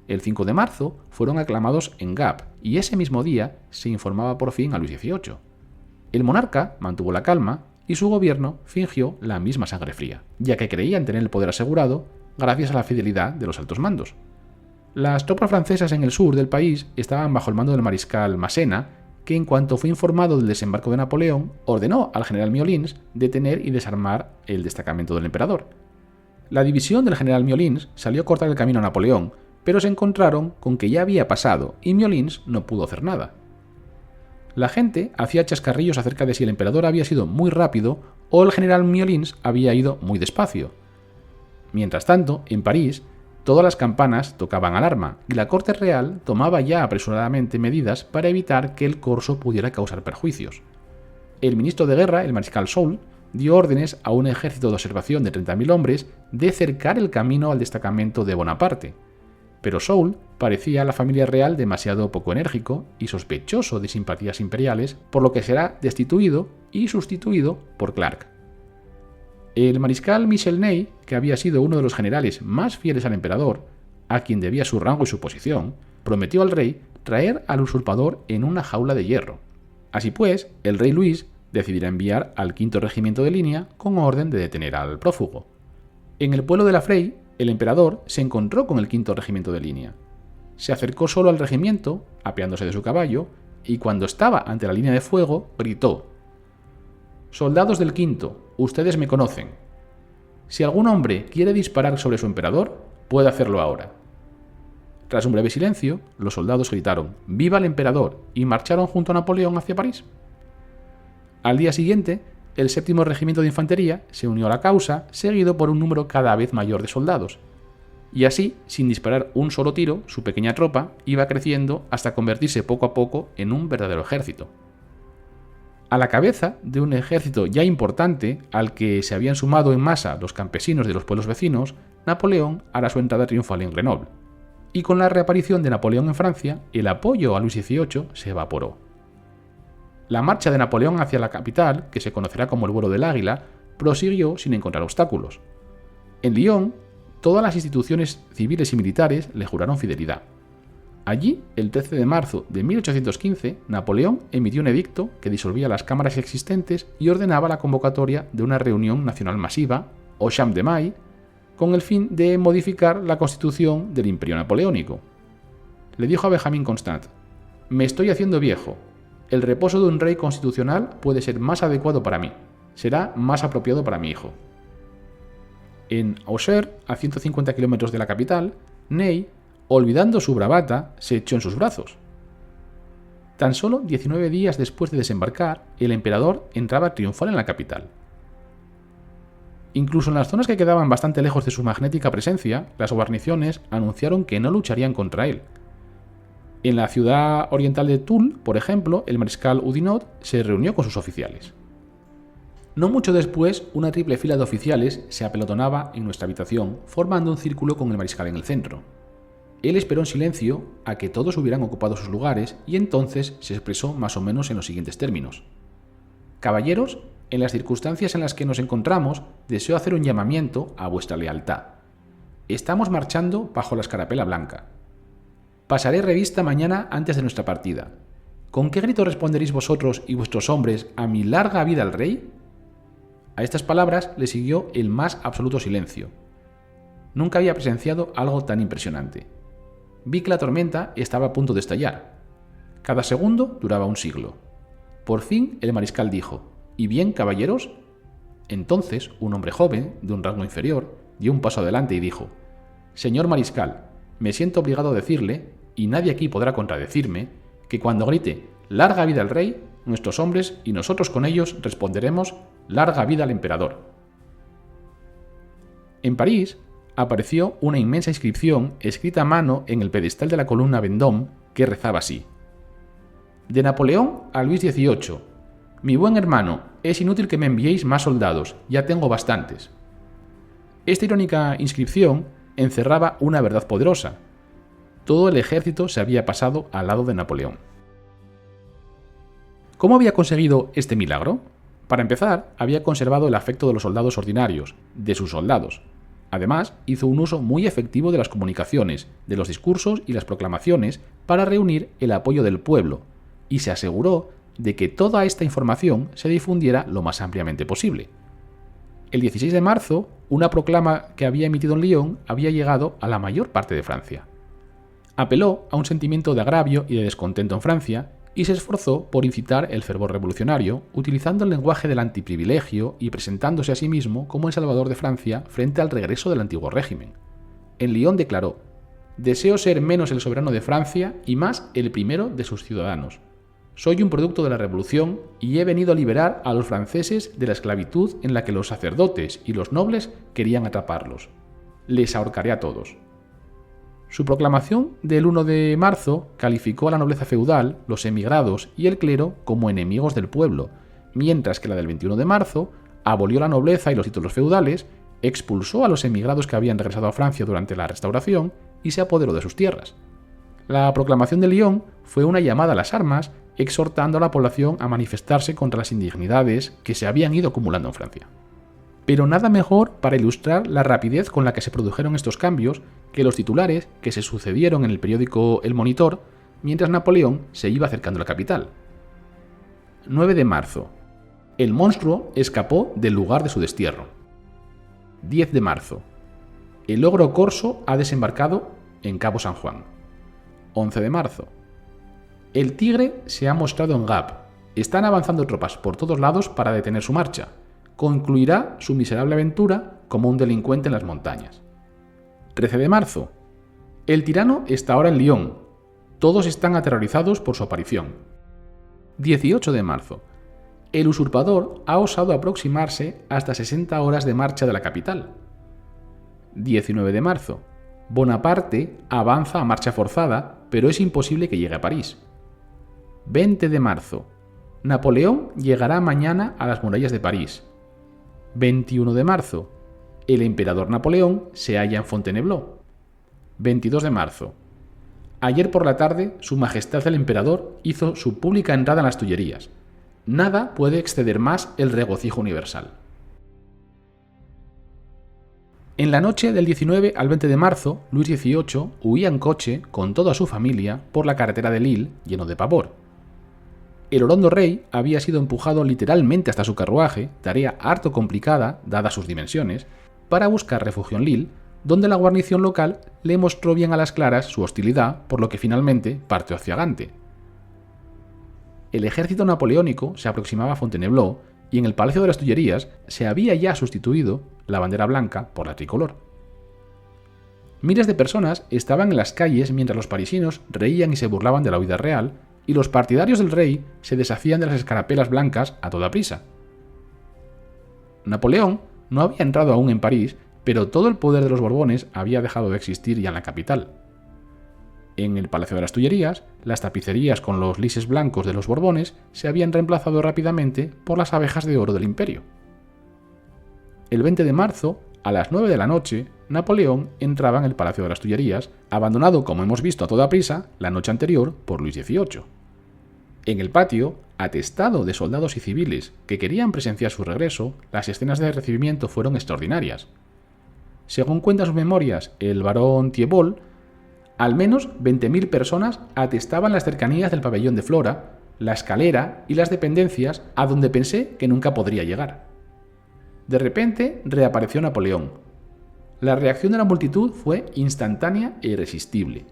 El 5 de marzo fueron aclamados en Gap y ese mismo día se informaba por fin a Luis XVIII. El monarca mantuvo la calma y su gobierno fingió la misma sangre fría, ya que creían tener el poder asegurado gracias a la fidelidad de los altos mandos. Las tropas francesas en el sur del país estaban bajo el mando del mariscal Massena, que en cuanto fue informado del desembarco de Napoleón, ordenó al general Miolins detener y desarmar el destacamento del emperador. La división del general Miolins salió a cortar el camino a Napoleón, pero se encontraron con que ya había pasado y Miolins no pudo hacer nada. La gente hacía chascarrillos acerca de si el emperador había sido muy rápido o el general Miolins había ido muy despacio. Mientras tanto, en París, todas las campanas tocaban alarma y la corte real tomaba ya apresuradamente medidas para evitar que el corso pudiera causar perjuicios. El ministro de guerra, el mariscal Soult, dio órdenes a un ejército de observación de 30.000 hombres de cercar el camino al destacamento de Bonaparte. Pero Soult parecía a la familia real demasiado poco enérgico y sospechoso de simpatías imperiales, por lo que será destituido y sustituido por Clark. El mariscal Michel Ney, que había sido uno de los generales más fieles al emperador, a quien debía su rango y su posición, prometió al rey traer al usurpador en una jaula de hierro. Así pues, el rey Luis decidirá enviar al 5º regimiento de línea con orden de detener al prófugo. En el pueblo de La Frey, el emperador se encontró con el 5º regimiento de línea. Se acercó solo al regimiento, apeándose de su caballo, y cuando estaba ante la línea de fuego, gritó: «Soldados del 5º, ustedes me conocen. Si algún hombre quiere disparar sobre su emperador, puede hacerlo ahora». Tras un breve silencio, los soldados gritaron «¡Viva el emperador!» y marcharon junto a Napoleón hacia París. Al día siguiente, el 7º regimiento de infantería se unió a la causa, seguido por un número cada vez mayor de soldados. Y así, sin disparar un solo tiro, su pequeña tropa iba creciendo hasta convertirse poco a poco en un verdadero ejército. A la cabeza de un ejército ya importante, al que se habían sumado en masa los campesinos de los pueblos vecinos, Napoleón hará su entrada triunfal en Grenoble. Y con la reaparición de Napoleón en Francia, el apoyo a Luis XVIII se evaporó. La marcha de Napoleón hacia la capital, que se conocerá como el vuelo del águila, prosiguió sin encontrar obstáculos. En Lyon, todas las instituciones civiles y militares le juraron fidelidad. Allí, el 13 de marzo de 1815, Napoleón emitió un edicto que disolvía las cámaras existentes y ordenaba la convocatoria de una reunión nacional masiva, o Champ de Mai, con el fin de modificar la constitución del Imperio Napoleónico. Le dijo a Benjamin Constant: «Me estoy haciendo viejo. El reposo de un rey constitucional puede ser más adecuado para mí. Será más apropiado para mi hijo». En Auxerre, a 150 kilómetros de la capital, Ney, olvidando su bravata, se echó en sus brazos. Tan solo 19 días después de desembarcar, el emperador entraba triunfal en la capital. Incluso en las zonas que quedaban bastante lejos de su magnética presencia, las guarniciones anunciaron que no lucharían contra él. En la ciudad oriental de Toul, por ejemplo, el mariscal Oudinot se reunió con sus oficiales. No mucho después, una triple fila de oficiales se apelotonaba en nuestra habitación, formando un círculo con el mariscal en el centro. Él esperó en silencio a que todos hubieran ocupado sus lugares y entonces se expresó más o menos en los siguientes términos: «Caballeros, en las circunstancias en las que nos encontramos, deseo hacer un llamamiento a vuestra lealtad. Estamos marchando bajo la escarapela blanca. Pasaré revista mañana antes de nuestra partida. ¿Con qué grito responderéis vosotros y vuestros hombres a mi larga vida al rey? A estas palabras le siguió el más absoluto silencio. Nunca había presenciado algo tan impresionante. Vi que la tormenta estaba a punto de estallar. Cada segundo duraba un siglo. Por fin el mariscal dijo: ¿Y bien, caballeros? Entonces un hombre joven, de un rango inferior, dio un paso adelante y dijo: Señor mariscal, me siento obligado a decirle, y nadie aquí podrá contradecirme, que cuando grite «Larga vida al rey», nuestros hombres y nosotros con ellos responderemos «Larga vida al emperador». En París apareció una inmensa inscripción escrita a mano en el pedestal de la columna Vendôme que rezaba así: De Napoleón a Luis XVIII. Mi buen hermano, es inútil que me enviéis más soldados, ya tengo bastantes. Esta irónica inscripción encerraba una verdad poderosa. Todo el ejército se había pasado al lado de Napoleón. ¿Cómo había conseguido este milagro? Para empezar, había conservado el afecto de los soldados ordinarios, de sus soldados. Además, hizo un uso muy efectivo de las comunicaciones, de los discursos y las proclamaciones para reunir el apoyo del pueblo, y se aseguró de que toda esta información se difundiera lo más ampliamente posible. El 16 de marzo, una proclama que había emitido en Lyon había llegado a la mayor parte de Francia. Apeló a un sentimiento de agravio y de descontento en Francia y se esforzó por incitar el fervor revolucionario, utilizando el lenguaje del antiprivilegio y presentándose a sí mismo como el salvador de Francia frente al regreso del antiguo régimen. En Lyon declaró: «Deseo ser menos el soberano de Francia y más el primero de sus ciudadanos. Soy un producto de la revolución y he venido a liberar a los franceses de la esclavitud en la que los sacerdotes y los nobles querían atraparlos. Les ahorcaré a todos». Su proclamación del 1 de marzo calificó a la nobleza feudal, los emigrados y el clero como enemigos del pueblo, mientras que la del 21 de marzo abolió la nobleza y los títulos feudales, expulsó a los emigrados que habían regresado a Francia durante la Restauración y se apoderó de sus tierras. La proclamación de Lyon fue una llamada a las armas, exhortando a la población a manifestarse contra las indignidades que se habían ido acumulando en Francia. Pero nada mejor para ilustrar la rapidez con la que se produjeron estos cambios que los titulares que se sucedieron en el periódico El Monitor mientras Napoleón se iba acercando a la capital. 9 de marzo. El monstruo escapó del lugar de su destierro. 10 de marzo. El ogro corso ha desembarcado en Cabo San Juan. 11 de marzo. El tigre se ha mostrado en Gap. Están avanzando tropas por todos lados para detener su marcha. Concluirá su miserable aventura como un delincuente en las montañas. 13 de marzo. El tirano está ahora en Lyon. Todos están aterrorizados por su aparición. 18 de marzo. El usurpador ha osado aproximarse hasta 60 horas de marcha de la capital. 19 de marzo. Bonaparte avanza a marcha forzada, pero es imposible que llegue a París. 20 de marzo. Napoleón llegará mañana a las murallas de París. 21 de marzo. El emperador Napoleón se halla en Fontainebleau. 22 de marzo. Ayer por la tarde, Su Majestad el Emperador hizo su pública entrada en las Tullerías. Nada puede exceder más el regocijo universal. En la noche del 19 al 20 de marzo, Luis XVIII huía en coche con toda su familia por la carretera de Lille, lleno de pavor. El orondo rey había sido empujado literalmente hasta su carruaje, tarea harto complicada, dadas sus dimensiones, para buscar refugio en Lille, donde la guarnición local le mostró bien a las claras su hostilidad, por lo que finalmente partió hacia Gante. El ejército napoleónico se aproximaba a Fontainebleau y en el Palacio de las Tullerías se había ya sustituido la bandera blanca por la tricolor. Miles de personas estaban en las calles mientras los parisinos reían y se burlaban de la huida real, y los partidarios del rey se deshacían de las escarapelas blancas a toda prisa. Napoleón no había entrado aún en París, pero todo el poder de los Borbones había dejado de existir ya en la capital. En el Palacio de las Tullerías, las tapicerías con los lises blancos de los Borbones se habían reemplazado rápidamente por las abejas de oro del imperio. El 20 de marzo, a las 9 de la noche, Napoleón entraba en el Palacio de las Tullerías, abandonado, como hemos visto, a toda prisa la noche anterior por Luis XVIII. En el patio, atestado de soldados y civiles que querían presenciar su regreso, las escenas de recibimiento fueron extraordinarias. Según cuentan sus memorias el barón Thibault, al menos 20.000 personas atestaban las cercanías del pabellón de Flora, la escalera y las dependencias a donde pensé que nunca podría llegar. De repente reapareció Napoleón. La reacción de la multitud fue instantánea e irresistible.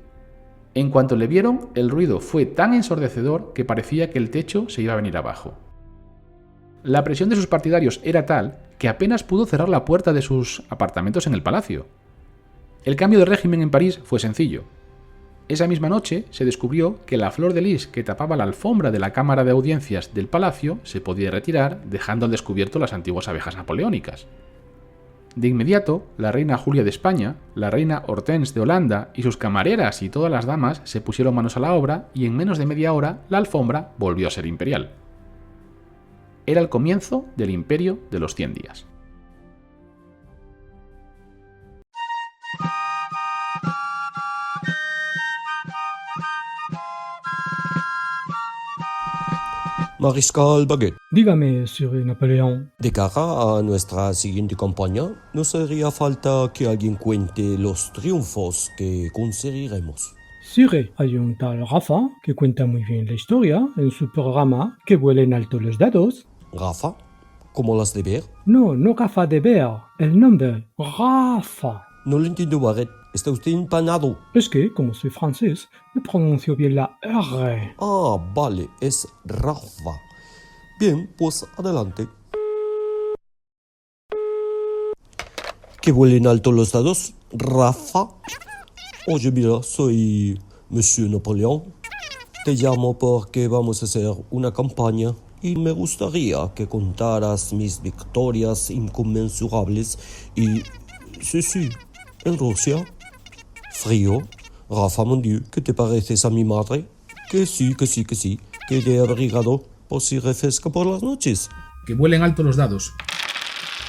En cuanto le vieron, el ruido fue tan ensordecedor que parecía que el techo se iba a venir abajo. La presión de sus partidarios era tal que apenas pudo cerrar la puerta de sus apartamentos en el palacio. El cambio de régimen en París fue sencillo. Esa misma noche se descubrió que la flor de lis que tapaba la alfombra de la cámara de audiencias del palacio se podía retirar, dejando al descubierto las antiguas abejas napoleónicas. De inmediato, la reina Julia de España, la reina Hortense de Holanda y sus camareras y todas las damas se pusieron manos a la obra y en menos de media hora la alfombra volvió a ser imperial. Era el comienzo del imperio de los 100 días. Mariscal Baguette, Dígame, Sir Napoleón. de cara a nuestra siguiente campaña, nos haría falta que alguien cuente los triunfos que conseguiremos. Sire, hay un tal Rafa que cuenta muy bien la historia en su programa Que vuelen alto los dados. Rafa, ¿cómo las de ver? No, no Rafa de Ver, el nombre, Rafa. No lo entiendo, Baguette. ¿Está usted empanado? Es que, como soy francés, no pronuncio bien la R. Ah, vale, es Rafa. Bien, pues adelante. Que vuelen alto los dados, Rafa. Oye, mira, soy Monsieur Napoleón. Te llamo porque vamos a hacer una campaña y me gustaría que contaras mis victorias inconmensurables y... Sí, en Rusia. Frío. Rafa, mon Dieu, ¿qué te pareces a mi madre? Que sí, que te he abrigado por si refresca por las noches. Que vuelen alto los dados.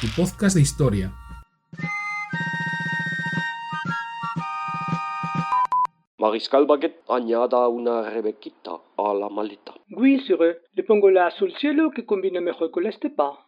Tu podcast de historia. Mariscal Baguette, añada una rebequita a la maleta. Oui, Sire, le pongo la azul cielo que combina mejor con la estepa.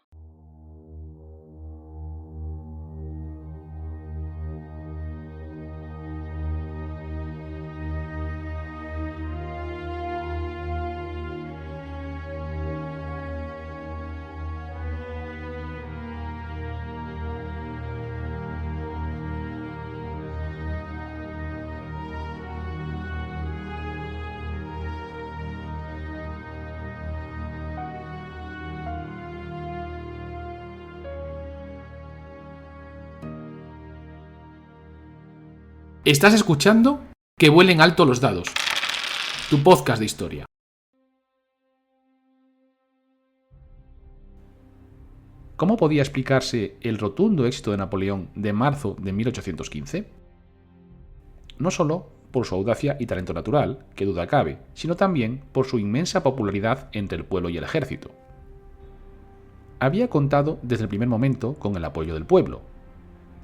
Estás escuchando Que vuelen alto los dados, tu podcast de historia. ¿Cómo podía explicarse el rotundo éxito de Napoleón de marzo de 1815? No solo por su audacia y talento natural, que duda cabe, sino también por su inmensa popularidad entre el pueblo y el ejército. Había contado desde el primer momento con el apoyo del pueblo.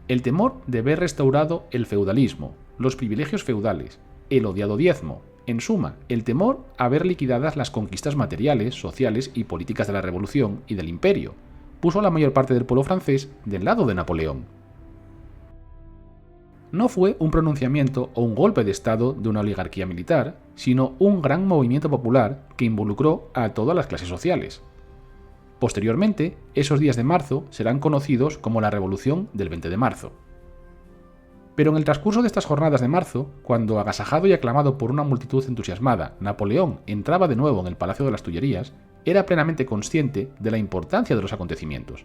El temor de ver restaurado el feudalismo, los privilegios feudales, el odiado diezmo, en suma, el temor a ver liquidadas las conquistas materiales, sociales y políticas de la Revolución y del Imperio, puso a la mayor parte del pueblo francés del lado de Napoleón. No fue un pronunciamiento o un golpe de Estado de una oligarquía militar, sino un gran movimiento popular que involucró a todas las clases sociales. Posteriormente, esos días de marzo serán conocidos como la Revolución del 20 de marzo. Pero en el transcurso de estas jornadas de marzo, cuando agasajado y aclamado por una multitud entusiasmada, Napoleón entraba de nuevo en el Palacio de las Tullerías, era plenamente consciente de la importancia de los acontecimientos.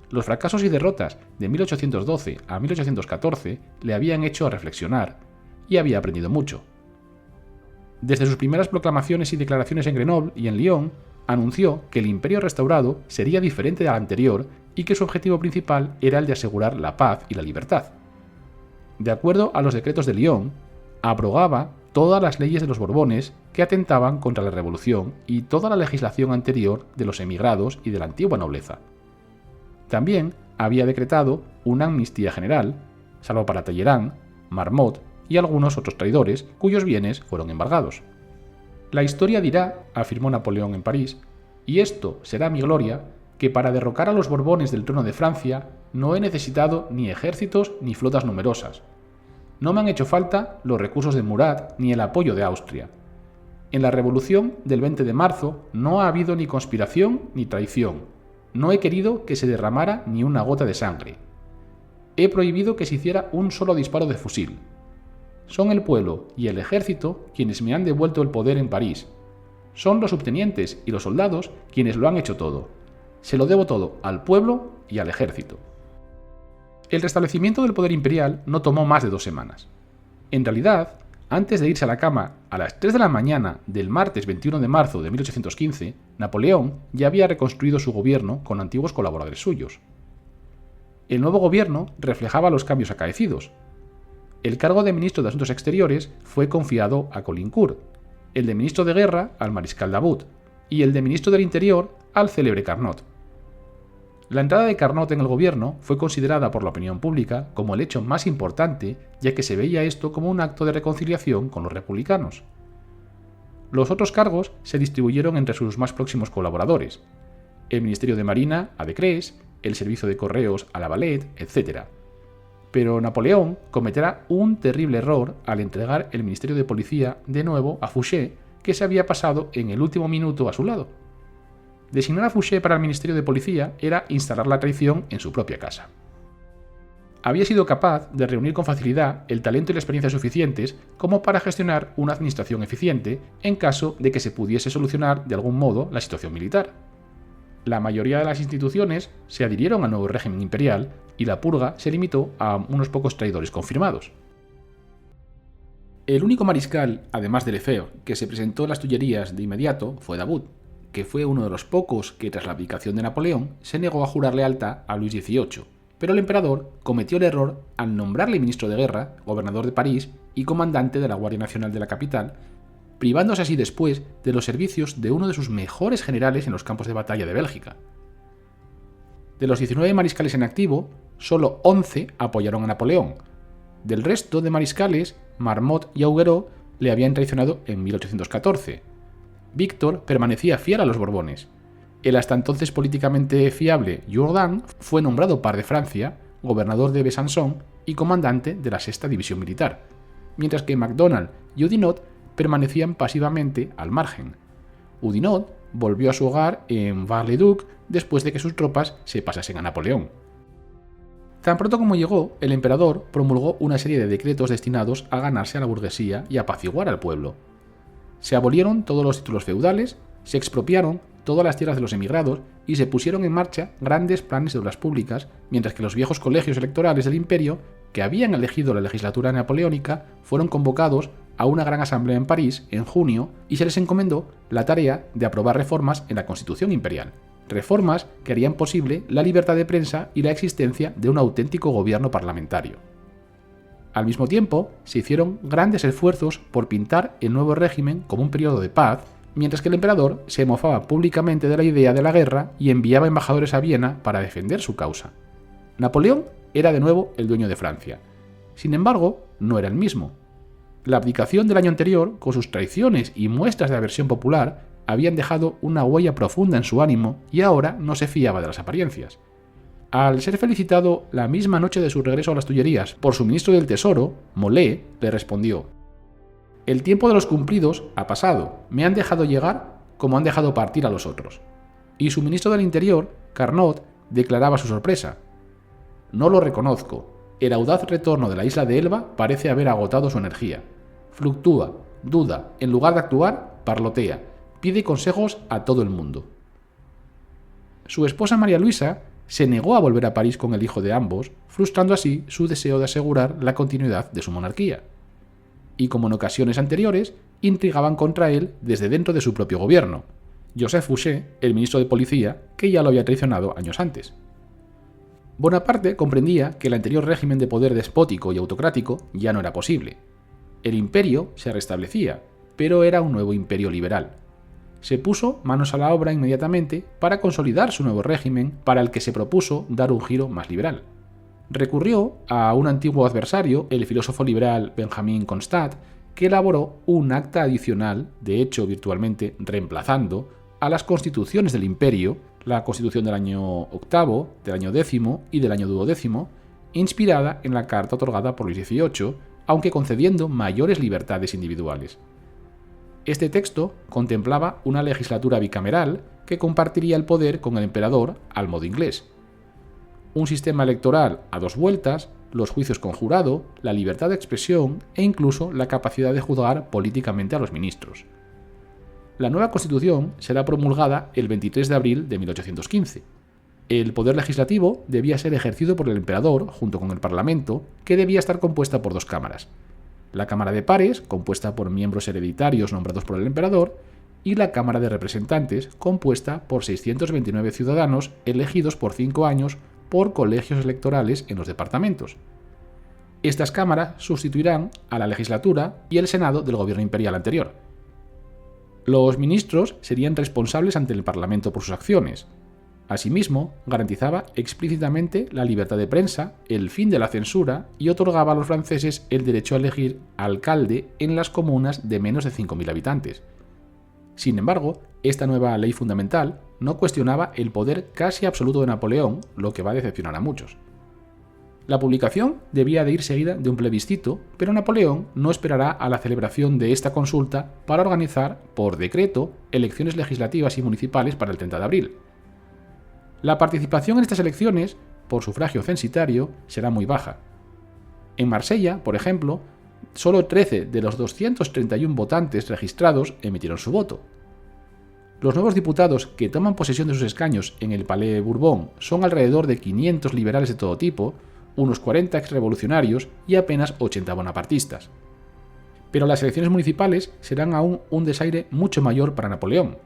Los fracasos y derrotas de 1812 a 1814 le habían hecho reflexionar y había aprendido mucho. Desde sus primeras proclamaciones y declaraciones en Grenoble y en Lyon, anunció que el imperio restaurado sería diferente al anterior y que su objetivo principal era el de asegurar la paz y la libertad. De acuerdo a los decretos de Lyon, abrogaba todas las leyes de los Borbones que atentaban contra la revolución y toda la legislación anterior de los emigrados y de la antigua nobleza. También había decretado una amnistía general, salvo para Talleyrand, Marmont y algunos otros traidores cuyos bienes fueron embargados. La historia dirá, afirmó Napoleón en París, y esto será mi gloria, que para derrocar a los Borbones del trono de Francia no he necesitado ni ejércitos ni flotas numerosas. No me han hecho falta los recursos de Murat ni el apoyo de Austria. En la revolución del 20 de marzo no ha habido ni conspiración ni traición. No he querido que se derramara ni una gota de sangre. He prohibido que se hiciera un solo disparo de fusil. Son el pueblo y el ejército quienes me han devuelto el poder en París. Son los subtenientes y los soldados quienes lo han hecho todo. Se lo debo todo al pueblo y al ejército. El restablecimiento del poder imperial no tomó más de 2 semanas. En realidad, antes de irse a la cama a las 3 de la mañana del martes 21 de marzo de 1815, Napoleón ya había reconstruido su gobierno con antiguos colaboradores suyos. El nuevo gobierno reflejaba los cambios acaecidos. El cargo de ministro de Asuntos Exteriores fue confiado a Colincourt, el de ministro de Guerra al mariscal Davout y el de ministro del Interior al célebre Carnot. La entrada de Carnot en el gobierno fue considerada por la opinión pública como el hecho más importante, ya que se veía esto como un acto de reconciliación con los republicanos. Los otros cargos se distribuyeron entre sus más próximos colaboradores: el Ministerio de Marina a Decrès, el Servicio de Correos a la Valette, etc. Pero Napoleón cometerá un terrible error al entregar el Ministerio de Policía de nuevo a Fouché, que se había pasado en el último minuto a su lado. Designar a Fouché para el Ministerio de Policía era instalar la traición en su propia casa. Había sido capaz de reunir con facilidad el talento y la experiencia suficientes como para gestionar una administración eficiente en caso de que se pudiese solucionar de algún modo la situación militar. La mayoría de las instituciones se adhirieron al nuevo régimen imperial y la purga se limitó a unos pocos traidores confirmados. El único mariscal, además de Lefebvre, que se presentó en las Tullerías de inmediato fue Davout, que fue uno de los pocos que tras la abdicación de Napoleón se negó a jurar lealtad a Luis XVIII, pero el emperador cometió el error al nombrarle ministro de guerra, gobernador de París y comandante de la Guardia Nacional de la capital, privándose así después de los servicios de uno de sus mejores generales en los campos de batalla de Bélgica. De los 19 mariscales en activo, solo 11 apoyaron a Napoleón. Del resto de mariscales, Marmont y Augereau le habían traicionado en 1814. Víctor permanecía fiel a los Borbones. El hasta entonces políticamente fiable Jourdan fue nombrado par de Francia, gobernador de Besançon y comandante de la 6ª División Militar, mientras que MacDonald y Oudinot permanecían pasivamente al margen. Oudinot volvió a su hogar en Bar-le-Duc después de que sus tropas se pasasen a Napoleón. Tan pronto como llegó, el emperador promulgó una serie de decretos destinados a ganarse a la burguesía y apaciguar al pueblo. Se abolieron todos los títulos feudales, se expropiaron todas las tierras de los emigrados y se pusieron en marcha grandes planes de obras públicas, mientras que los viejos colegios electorales del imperio, que habían elegido la legislatura napoleónica, fueron convocados a una gran asamblea en París en junio y se les encomendó la tarea de aprobar reformas en la Constitución imperial. Reformas que harían posible la libertad de prensa y la existencia de un auténtico gobierno parlamentario. Al mismo tiempo, se hicieron grandes esfuerzos por pintar el nuevo régimen como un periodo de paz, mientras que el emperador se mofaba públicamente de la idea de la guerra y enviaba embajadores a Viena para defender su causa. Napoleón era de nuevo el dueño de Francia. Sin embargo, no era el mismo. La abdicación del año anterior, con sus traiciones y muestras de aversión popular, habían dejado una huella profunda en su ánimo y ahora no se fiaba de las apariencias. Al ser felicitado la misma noche de su regreso a las Tullerías por su ministro del Tesoro, Molé le respondió: «El tiempo de los cumplidos ha pasado, me han dejado llegar como han dejado partir a los otros». Y su ministro del Interior, Carnot, declaraba su sorpresa: «No lo reconozco, el audaz retorno de la isla de Elba parece haber agotado su energía. Fluctúa, duda, en lugar de actuar, parlotea, pide consejos a todo el mundo». Su esposa María Luisa se negó a volver a París con el hijo de ambos, frustrando así su deseo de asegurar la continuidad de su monarquía. Y como en ocasiones anteriores, intrigaban contra él desde dentro de su propio gobierno. Joseph Fouché, el ministro de Policía, que ya lo había traicionado años antes. Bonaparte comprendía que el anterior régimen de poder despótico y autocrático ya no era posible. El imperio se restablecía, pero era un nuevo imperio liberal. Se puso manos a la obra inmediatamente para consolidar su nuevo régimen, para el que se propuso dar un giro más liberal. Recurrió a un antiguo adversario, el filósofo liberal Benjamin Constant, que elaboró un acta adicional, de hecho virtualmente reemplazando a las constituciones del imperio, la constitución del año octavo, del año 10º y del año 12º, inspirada en la carta otorgada por Luis XVIII, aunque concediendo mayores libertades individuales. Este texto contemplaba una legislatura bicameral que compartiría el poder con el emperador al modo inglés. Un sistema electoral a 2 vueltas, los juicios con jurado, la libertad de expresión e incluso la capacidad de juzgar políticamente a los ministros. La nueva Constitución será promulgada el 23 de abril de 1815. El poder legislativo debía ser ejercido por el emperador junto con el Parlamento, que debía estar compuesta por 2 cámaras. La Cámara de Pares, compuesta por miembros hereditarios nombrados por el emperador, y la Cámara de Representantes, compuesta por 629 ciudadanos elegidos por 5 años por colegios electorales en los departamentos. Estas cámaras sustituirán a la legislatura y el Senado del gobierno imperial anterior. Los ministros serían responsables ante el Parlamento por sus acciones. Asimismo, garantizaba explícitamente la libertad de prensa, el fin de la censura y otorgaba a los franceses el derecho a elegir alcalde en las comunas de menos de 5.000 habitantes. Sin embargo, esta nueva ley fundamental no cuestionaba el poder casi absoluto de Napoleón, lo que va a decepcionar a muchos. La publicación debía de ir seguida de un plebiscito, pero Napoleón no esperará a la celebración de esta consulta para organizar, por decreto, elecciones legislativas y municipales para el 30 de abril. La participación en estas elecciones, por sufragio censitario, será muy baja. En Marsella, por ejemplo, solo 13 de los 231 votantes registrados emitieron su voto. Los nuevos diputados que toman posesión de sus escaños en el Palais Bourbon son alrededor de 500 liberales de todo tipo, unos 40 exrevolucionarios y apenas 80 bonapartistas. Pero las elecciones municipales serán aún un desaire mucho mayor para Napoleón,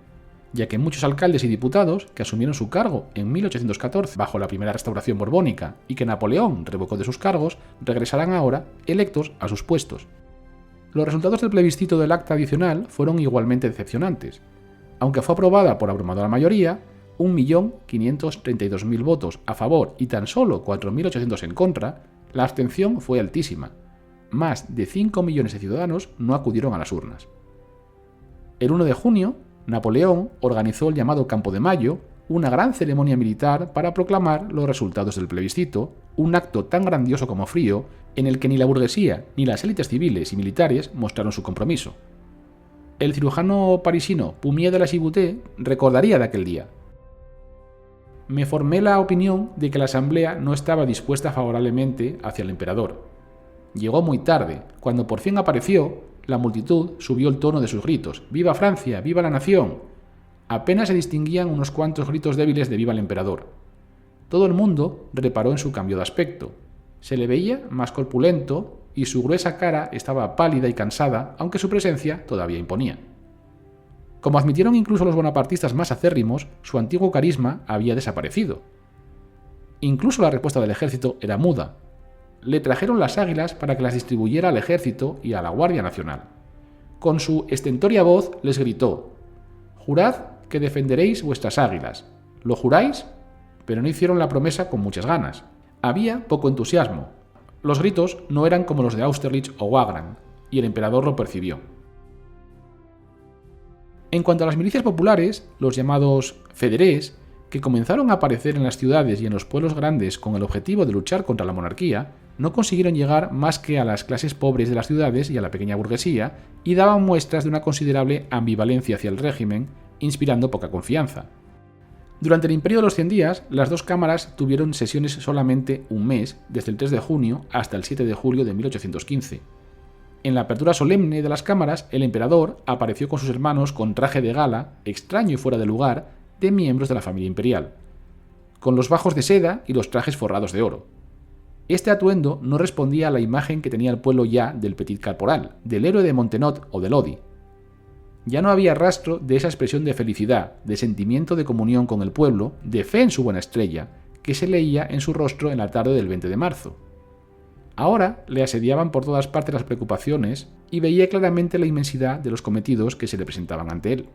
ya que muchos alcaldes y diputados que asumieron su cargo en 1814 bajo la primera restauración borbónica y que Napoleón revocó de sus cargos, regresarán ahora electos a sus puestos. Los resultados del plebiscito del acta adicional fueron igualmente decepcionantes. Aunque fue aprobada por abrumadora mayoría, 1.532.000 votos a favor y tan solo 4.800 en contra, la abstención fue altísima. Más de 5 millones de ciudadanos no acudieron a las urnas. El 1 de junio, Napoleón organizó el llamado Campo de Mayo, una gran ceremonia militar para proclamar los resultados del plebiscito, un acto tan grandioso como frío, en el que ni la burguesía ni las élites civiles y militares mostraron su compromiso. El cirujano parisino Pumier de la Chibouté recordaría de aquel día: me formé la opinión de que la asamblea no estaba dispuesta favorablemente hacia el emperador. Llegó muy tarde. Cuando por fin apareció, la multitud subió el tono de sus gritos: ¡Viva Francia! ¡Viva la nación! Apenas se distinguían unos cuantos gritos débiles de ¡Viva el emperador! Todo el mundo reparó en su cambio de aspecto. Se le veía más corpulento y su gruesa cara estaba pálida y cansada, aunque su presencia todavía imponía. Como admitieron incluso los bonapartistas más acérrimos, su antiguo carisma había desaparecido. Incluso la respuesta del ejército era muda. Le trajeron las águilas para que las distribuyera al ejército y a la Guardia Nacional. Con su estentórea voz les gritó: «Jurad que defenderéis vuestras águilas». ¿Lo juráis? Pero no hicieron la promesa con muchas ganas. Había poco entusiasmo. Los gritos no eran como los de Austerlitz o Wagram, y el emperador lo percibió. En cuanto a las milicias populares, los llamados fédérés, que comenzaron a aparecer en las ciudades y en los pueblos grandes con el objetivo de luchar contra la monarquía, no consiguieron llegar más que a las clases pobres de las ciudades y a la pequeña burguesía, y daban muestras de una considerable ambivalencia hacia el régimen, inspirando poca confianza. Durante el Imperio de los 100 días, las 2 cámaras tuvieron sesiones solamente un mes, desde el 3 de junio hasta el 7 de julio de 1815. En la apertura solemne de las cámaras, el emperador apareció con sus hermanos con traje de gala, extraño y fuera de lugar, de miembros de la familia imperial, con los bajos de seda y los trajes forrados de oro. Este atuendo no respondía a la imagen que tenía el pueblo ya del petit caporal, del héroe de Montenot o de Lodi. Ya no había rastro de esa expresión de felicidad, de sentimiento de comunión con el pueblo, de fe en su buena estrella, que se leía en su rostro en la tarde del 20 de marzo. Ahora le asediaban por todas partes las preocupaciones y veía claramente la inmensidad de los cometidos que se le presentaban ante él.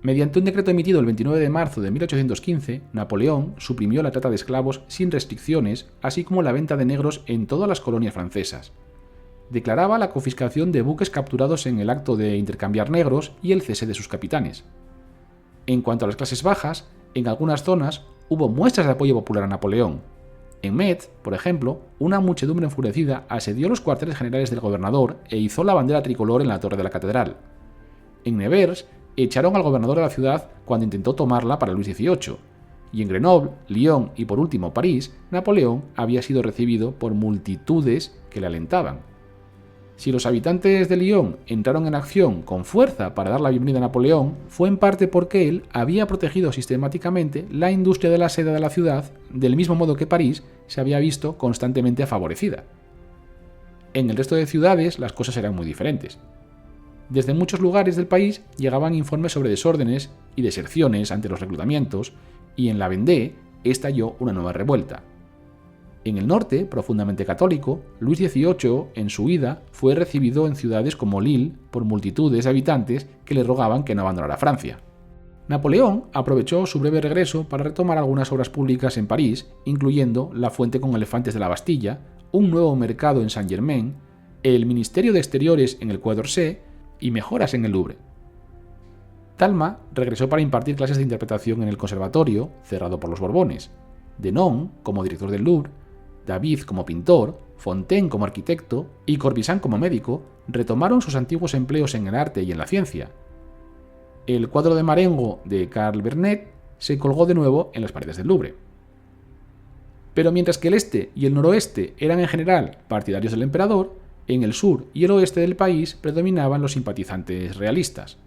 Mediante un decreto emitido el 29 de marzo de 1815, Napoleón suprimió la trata de esclavos sin restricciones, así como la venta de negros en todas las colonias francesas. declaraba la confiscación de buques capturados en el acto de intercambiar negros y el cese de sus capitanes. En cuanto a las clases bajas, en algunas zonas hubo muestras de apoyo popular a Napoleón. En Metz, por ejemplo, una muchedumbre enfurecida asedió los cuarteles generales del gobernador e izó la bandera tricolor en la torre de la catedral. En Nevers, echaron al gobernador de la ciudad cuando intentó tomarla para Luis XVIII, y en Grenoble, Lyon y por último París, Napoleón había sido recibido por multitudes que le alentaban. Si los habitantes de Lyon entraron en acción con fuerza para dar la bienvenida a Napoleón, fue en parte porque él había protegido sistemáticamente la industria de la seda de la ciudad, del mismo modo que París se había visto constantemente favorecida. En el resto de ciudades las cosas eran muy diferentes. Desde muchos lugares del país llegaban informes sobre desórdenes y deserciones ante los reclutamientos, y en la Vendée estalló una nueva revuelta. En el norte, profundamente católico, Luis XVIII, en su huida, fue recibido en ciudades como Lille por multitudes de habitantes que le rogaban que no abandonara Francia. Napoleón aprovechó su breve regreso para retomar algunas obras públicas en París, incluyendo la fuente con elefantes de la Bastilla, un nuevo mercado en Saint-Germain, el Ministerio de Exteriores en el Quai d'Orsay y mejoras en el Louvre. Talma regresó para impartir clases de interpretación en el conservatorio, cerrado por los Borbones. Denon, como director del Louvre, David como pintor, Fontaine como arquitecto y Corbisan como médico retomaron sus antiguos empleos en el arte y en la ciencia. El cuadro de Marengo de Carl Vernet se colgó de nuevo en las paredes del Louvre. Pero mientras que el este y el noroeste eran en general partidarios del emperador, en el sur y el oeste del país predominaban los simpatizantes realistas.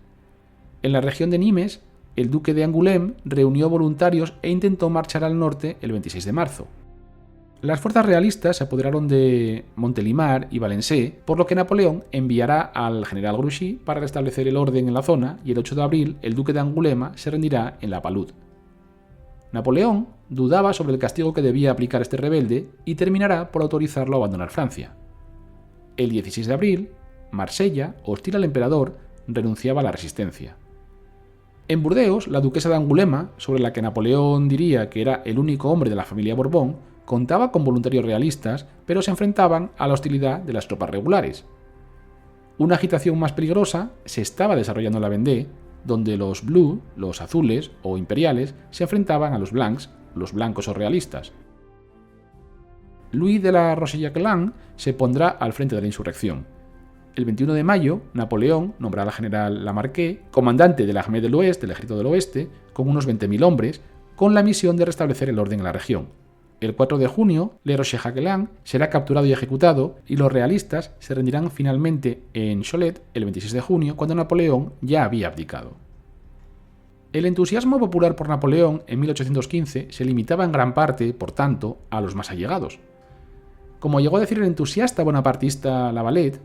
En la región de Nimes, el duque de Angoulême reunió voluntarios e intentó marchar al norte el 26 de marzo. Las fuerzas realistas se apoderaron de Montelimar y Valencey, por lo que Napoleón enviará al general Grouchy para restablecer el orden en la zona y el 8 de abril el duque de Angulema se rendirá en La Palude. Napoleón dudaba sobre el castigo que debía aplicar este rebelde y terminará por autorizarlo a abandonar Francia. El 16 de abril, Marsella, hostil al emperador, renunciaba a la resistencia. En Burdeos, la duquesa de Angulema, sobre la que Napoleón diría que era el único hombre de la familia Borbón, contaba con voluntarios realistas, pero se enfrentaban a la hostilidad de las tropas regulares. Una agitación más peligrosa se estaba desarrollando en la Vendée, donde los blue, los azules o imperiales, se enfrentaban a los blancs, los blancos o realistas. Louis de la Rochelle-Capelan se pondrá al frente de la insurrección. El 21 de mayo, Napoleón nombrará al general Lamarque comandante de la Armée de l'Ouest, del Ejército del Oeste, con unos 20.000 hombres, con la misión de restablecer el orden en la región. El 4 de junio, Le Rocher-Jacquelin será capturado y ejecutado, y los realistas se rendirán finalmente en Cholet el 26 de junio, cuando Napoleón ya había abdicado. El entusiasmo popular por Napoleón en 1815 se limitaba en gran parte, por tanto, a los más allegados. Como llegó a decir el entusiasta bonapartista Lavalette,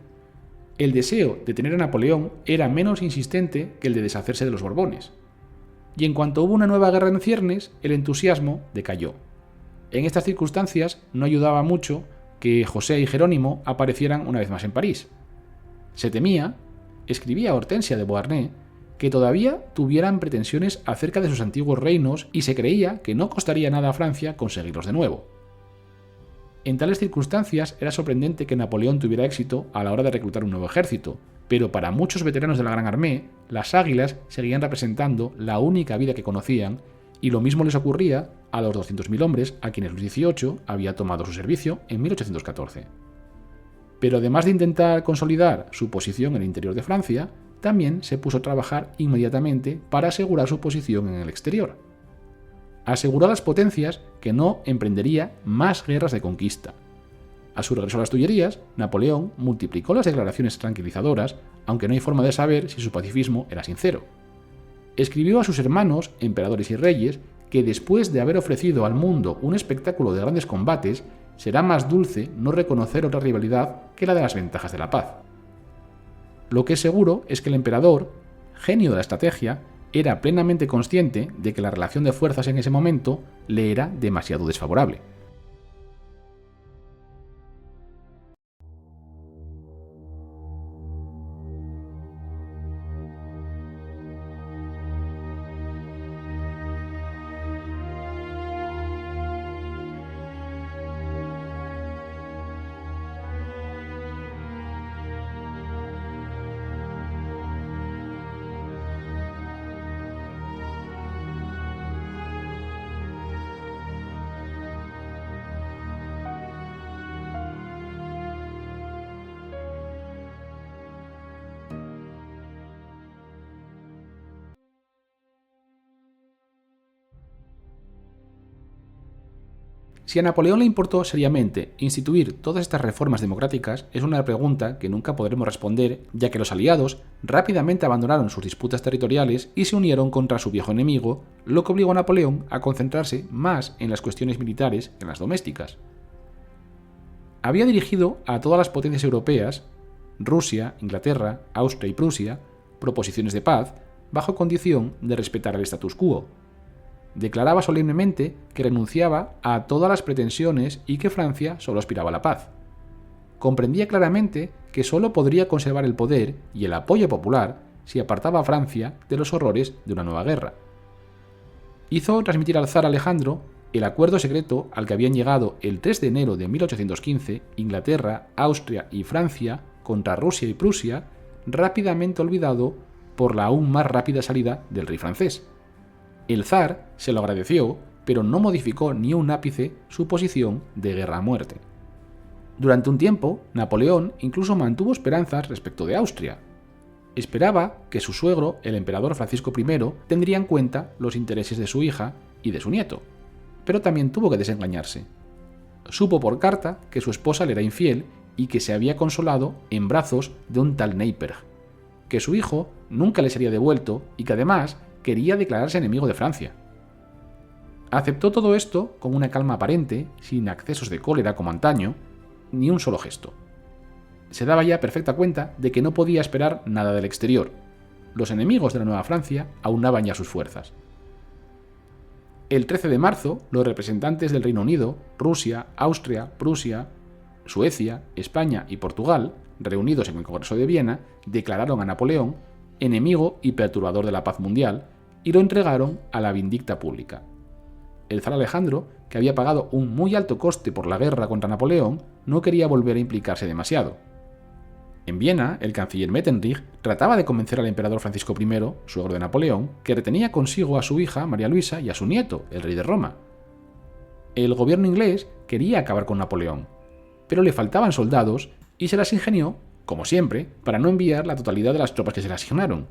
el deseo de tener a Napoleón era menos insistente que el de deshacerse de los Borbones. Y en cuanto hubo una nueva guerra en ciernes, el entusiasmo decayó. En estas circunstancias no ayudaba mucho que José y Jerónimo aparecieran una vez más en París. Se temía, escribía Hortensia de Beauharnais, que todavía tuvieran pretensiones acerca de sus antiguos reinos y se creía que no costaría nada a Francia conseguirlos de nuevo. En tales circunstancias era sorprendente que Napoleón tuviera éxito a la hora de reclutar un nuevo ejército, pero para muchos veteranos de la Gran Armée, las águilas seguían representando la única vida que conocían, y lo mismo les ocurría a los 200.000 hombres a quienes Luis XVIII había tomado su servicio en 1814. Pero además de intentar consolidar su posición en el interior de Francia, también se puso a trabajar inmediatamente para asegurar su posición en el exterior. Aseguró a las potencias que no emprendería más guerras de conquista. A su regreso a las Tullerías, Napoleón multiplicó las declaraciones tranquilizadoras, aunque no hay forma de saber si su pacifismo era sincero. Escribió a sus hermanos, emperadores y reyes, que después de haber ofrecido al mundo un espectáculo de grandes combates, será más dulce no reconocer otra rivalidad que la de las ventajas de la paz. Lo que es seguro es que el emperador, genio de la estrategia, era plenamente consciente de que la relación de fuerzas en ese momento le era demasiado desfavorable. Si a Napoleón le importó seriamente instituir todas estas reformas democráticas es una pregunta que nunca podremos responder, ya que los aliados rápidamente abandonaron sus disputas territoriales y se unieron contra su viejo enemigo, lo que obligó a Napoleón a concentrarse más en las cuestiones militares que en las domésticas. Había dirigido a todas las potencias europeas, Rusia, Inglaterra, Austria y Prusia, proposiciones de paz, bajo condición de respetar el status quo. Declaraba solemnemente que renunciaba a todas las pretensiones y que Francia solo aspiraba a la paz. Comprendía claramente que solo podría conservar el poder y el apoyo popular si apartaba a Francia de los horrores de una nueva guerra. Hizo transmitir al zar Alejandro el acuerdo secreto al que habían llegado el 3 de enero de 1815 Inglaterra, Austria y Francia contra Rusia y Prusia, rápidamente olvidado por la aún más rápida salida del rey francés. El zar se lo agradeció, pero no modificó ni un ápice su posición de guerra a muerte. Durante un tiempo, Napoleón incluso mantuvo esperanzas respecto de Austria. Esperaba que su suegro, el emperador Francisco I, tendría en cuenta los intereses de su hija y de su nieto, pero también tuvo que desengañarse. Supo por carta que su esposa le era infiel y que se había consolado en brazos de un tal Neipperg, que su hijo nunca le sería devuelto y que además quería declararse enemigo de Francia. Aceptó todo esto con una calma aparente, sin accesos de cólera como antaño, ni un solo gesto. Se daba ya perfecta cuenta de que no podía esperar nada del exterior. Los enemigos de la Nueva Francia aunaban ya sus fuerzas. El 13 de marzo, los representantes del Reino Unido, Rusia, Austria, Prusia, Suecia, España y Portugal, reunidos en el Congreso de Viena, declararon a Napoleón enemigo y perturbador de la paz mundial y lo entregaron a la vindicta pública. El zar Alejandro, que había pagado un muy alto coste por la guerra contra Napoleón, no quería volver a implicarse demasiado. En Viena, el canciller Metternich trataba de convencer al emperador Francisco I, suegro de Napoleón, que retenía consigo a su hija María Luisa y a su nieto, el rey de Roma. El gobierno inglés quería acabar con Napoleón, pero le faltaban soldados y se las ingenió, como siempre, para no enviar la totalidad de las tropas que se le asignaron.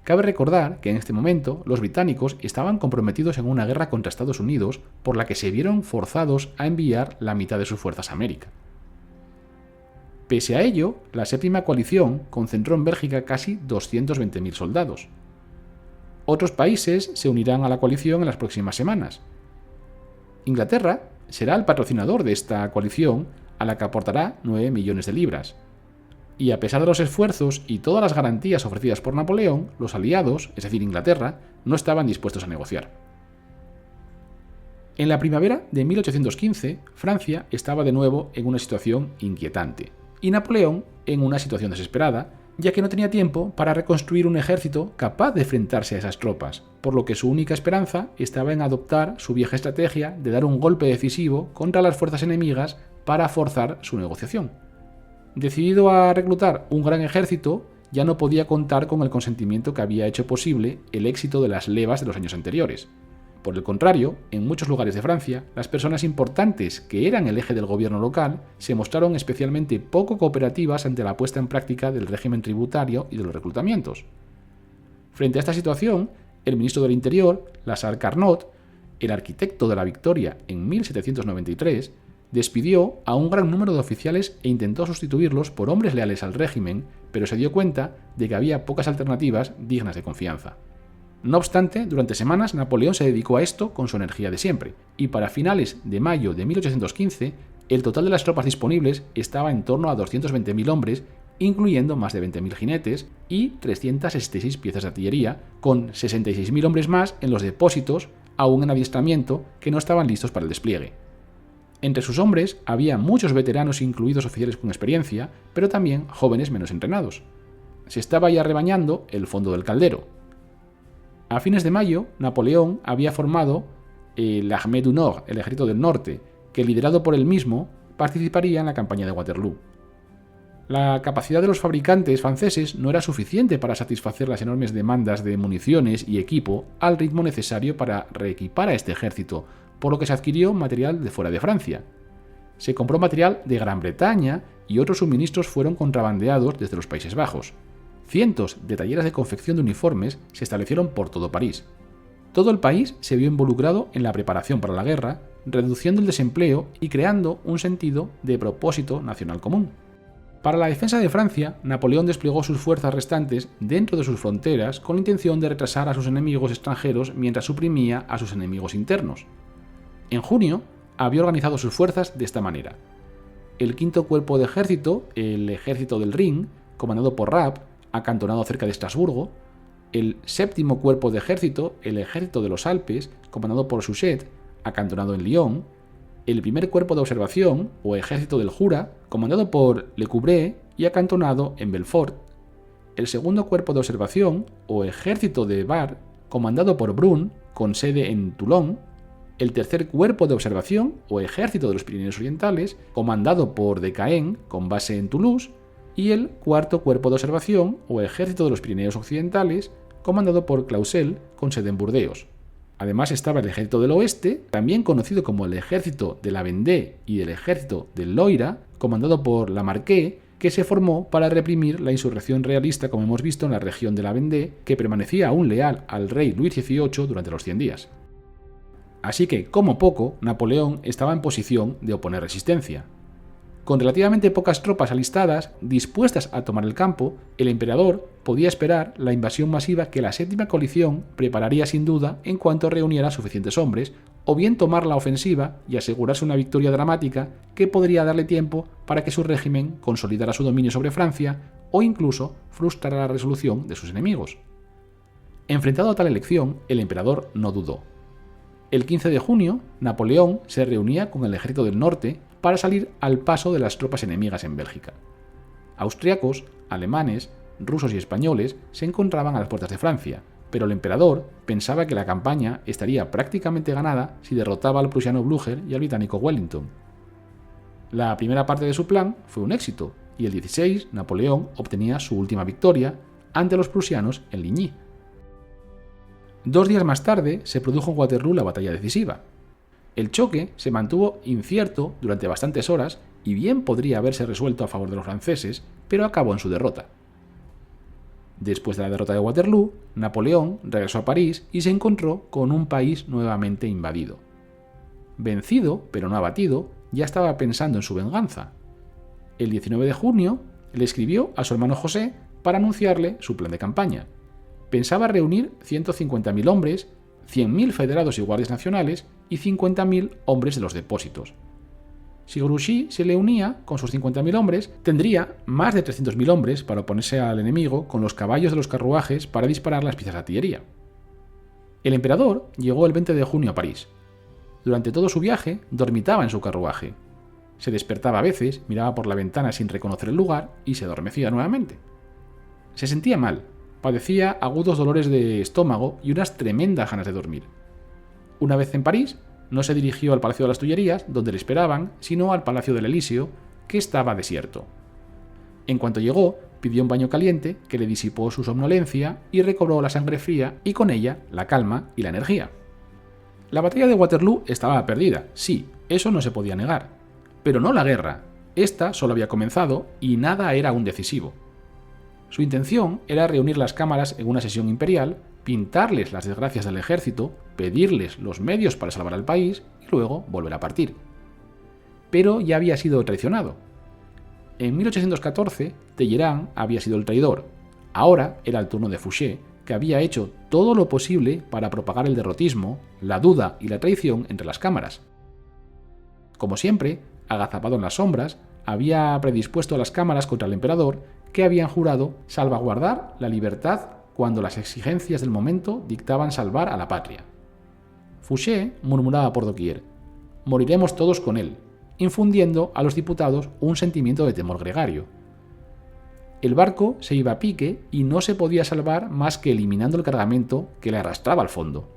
Cabe recordar que en este momento los británicos estaban comprometidos en una guerra contra Estados Unidos por la que se vieron forzados a enviar la mitad de sus fuerzas a América. Pese a ello, la séptima coalición concentró en Bélgica casi 220.000 soldados. Otros países se unirán a la coalición en las próximas semanas. Inglaterra será el patrocinador de esta coalición, a la que aportará 9 millones de libras. Y a pesar de los esfuerzos y todas las garantías ofrecidas por Napoleón, los aliados, es decir Inglaterra, no estaban dispuestos a negociar. En la primavera de 1815, Francia estaba de nuevo en una situación inquietante, y Napoleón en una situación desesperada, ya que no tenía tiempo para reconstruir un ejército capaz de enfrentarse a esas tropas, por lo que su única esperanza estaba en adoptar su vieja estrategia de dar un golpe decisivo contra las fuerzas enemigas para forzar su negociación. Decidido a reclutar un gran ejército, ya no podía contar con el consentimiento que había hecho posible el éxito de las levas de los años anteriores. Por el contrario, en muchos lugares de Francia, las personas importantes que eran el eje del gobierno local se mostraron especialmente poco cooperativas ante la puesta en práctica del régimen tributario y de los reclutamientos. Frente a esta situación, el ministro del Interior, Lazare Carnot, el arquitecto de la victoria en 1793, despidió a un gran número de oficiales e intentó sustituirlos por hombres leales al régimen, pero se dio cuenta de que había pocas alternativas dignas de confianza. No obstante, durante semanas Napoleón se dedicó a esto con su energía de siempre, y para finales de mayo de 1815, el total de las tropas disponibles estaba en torno a 220.000 hombres, incluyendo más de 20.000 jinetes y 366 piezas de artillería, con 66.000 hombres más en los depósitos, aún en adiestramiento, que no estaban listos para el despliegue. Entre sus hombres había muchos veteranos, incluidos oficiales con experiencia, pero también jóvenes menos entrenados. Se estaba ya rebañando el fondo del caldero. A fines de mayo, Napoleón había formado l'Armée du Nord, el ejército del norte, que liderado por él mismo, participaría en la campaña de Waterloo. La capacidad de los fabricantes franceses no era suficiente para satisfacer las enormes demandas de municiones y equipo al ritmo necesario para reequipar a este ejército, por lo que se adquirió material de fuera de Francia. Se compró material de Gran Bretaña y otros suministros fueron contrabandeados desde los Países Bajos. Cientos de talleres de confección de uniformes se establecieron por todo París. Todo el país se vio involucrado en la preparación para la guerra reduciendo el desempleo y creando un sentido de propósito nacional común. Para la defensa de Francia, Napoleón desplegó sus fuerzas restantes dentro de sus fronteras con la intención de retrasar a sus enemigos extranjeros mientras suprimía a sus enemigos internos. En junio, había organizado sus fuerzas de esta manera. El quinto cuerpo de ejército, el ejército del Rin, comandado por Rapp, acantonado cerca de Estrasburgo; el séptimo cuerpo de ejército, el ejército de los Alpes, comandado por Suchet, acantonado en Lyon; el primer cuerpo de observación, o ejército del Jura, comandado por Lecouvreur y acantonado en Belfort; el segundo cuerpo de observación, o ejército de Var, comandado por Brun, con sede en Toulon; el tercer cuerpo de observación, o ejército de los Pirineos Orientales, comandado por de Caen, con base en Toulouse; y el cuarto cuerpo de observación, o ejército de los Pirineos Occidentales, comandado por Clausel, con sede en Burdeos. Además estaba el ejército del oeste, también conocido como el ejército de la Vendée y el ejército del Loira, comandado por Lamarque, que se formó para reprimir la insurrección realista, como hemos visto, en la región de la Vendée, que permanecía aún leal al rey Luis XVIII durante los 100 días. Así que, como poco, Napoleón estaba en posición de oponer resistencia. Con relativamente pocas tropas alistadas, dispuestas a tomar el campo, el emperador podía esperar la invasión masiva que la séptima coalición prepararía sin duda en cuanto reuniera suficientes hombres, o bien tomar la ofensiva y asegurarse una victoria dramática que podría darle tiempo para que su régimen consolidara su dominio sobre Francia o incluso frustrara la resolución de sus enemigos. Enfrentado a tal elección, el emperador no dudó. El 15 de junio, Napoleón se reunía con el ejército del norte para salir al paso de las tropas enemigas en Bélgica. Austriacos, alemanes, rusos y españoles se encontraban a las puertas de Francia, pero el emperador pensaba que la campaña estaría prácticamente ganada si derrotaba al prusiano Blücher y al británico Wellington. La primera parte de su plan fue un éxito, y el 16 Napoleón obtenía su última victoria ante los prusianos en Ligny. 2 días más tarde se produjo en Waterloo la batalla decisiva. El choque se mantuvo incierto durante bastantes horas y bien podría haberse resuelto a favor de los franceses, pero acabó en su derrota. Después de la derrota de Waterloo, Napoleón regresó a París y se encontró con un país nuevamente invadido. Vencido, pero no abatido, ya estaba pensando en su venganza. El 19 de junio le escribió a su hermano José para anunciarle su plan de campaña. Pensaba reunir 150.000 hombres, 100.000 federados y guardias nacionales y 50.000 hombres de los depósitos. Si Grouchy se le unía con sus 50.000 hombres, tendría más de 300.000 hombres para oponerse al enemigo con los caballos de los carruajes para disparar las piezas de artillería. El emperador llegó el 20 de junio a París. Durante todo su viaje, dormitaba en su carruaje. Se despertaba a veces, miraba por la ventana sin reconocer el lugar y se adormecía nuevamente. Se sentía mal, padecía agudos dolores de estómago y unas tremendas ganas de dormir. Una vez en París, no se dirigió al Palacio de las Tullerías, donde le esperaban, sino al Palacio del Elíseo, que estaba desierto. En cuanto llegó, pidió un baño caliente que le disipó su somnolencia y recobró la sangre fría y con ella la calma y la energía. La batalla de Waterloo estaba perdida, sí, eso no se podía negar. Pero no la guerra. Esta solo había comenzado y nada era aún decisivo. Su intención era reunir las cámaras en una sesión imperial, pintarles las desgracias del ejército, pedirles los medios para salvar al país y luego volver a partir. Pero ya había sido traicionado. En 1814, Talleyrand había sido el traidor. Ahora era el turno de Fouché, que había hecho todo lo posible para propagar el derrotismo, la duda y la traición entre las cámaras. Como siempre, agazapado en las sombras, había predispuesto a las cámaras contra el emperador, que habían jurado salvaguardar la libertad cuando las exigencias del momento dictaban salvar a la patria. Fouché murmuraba por doquier: «Moriremos todos con él», infundiendo a los diputados un sentimiento de temor gregario. El barco se iba a pique y no se podía salvar más que eliminando el cargamento que le arrastraba al fondo.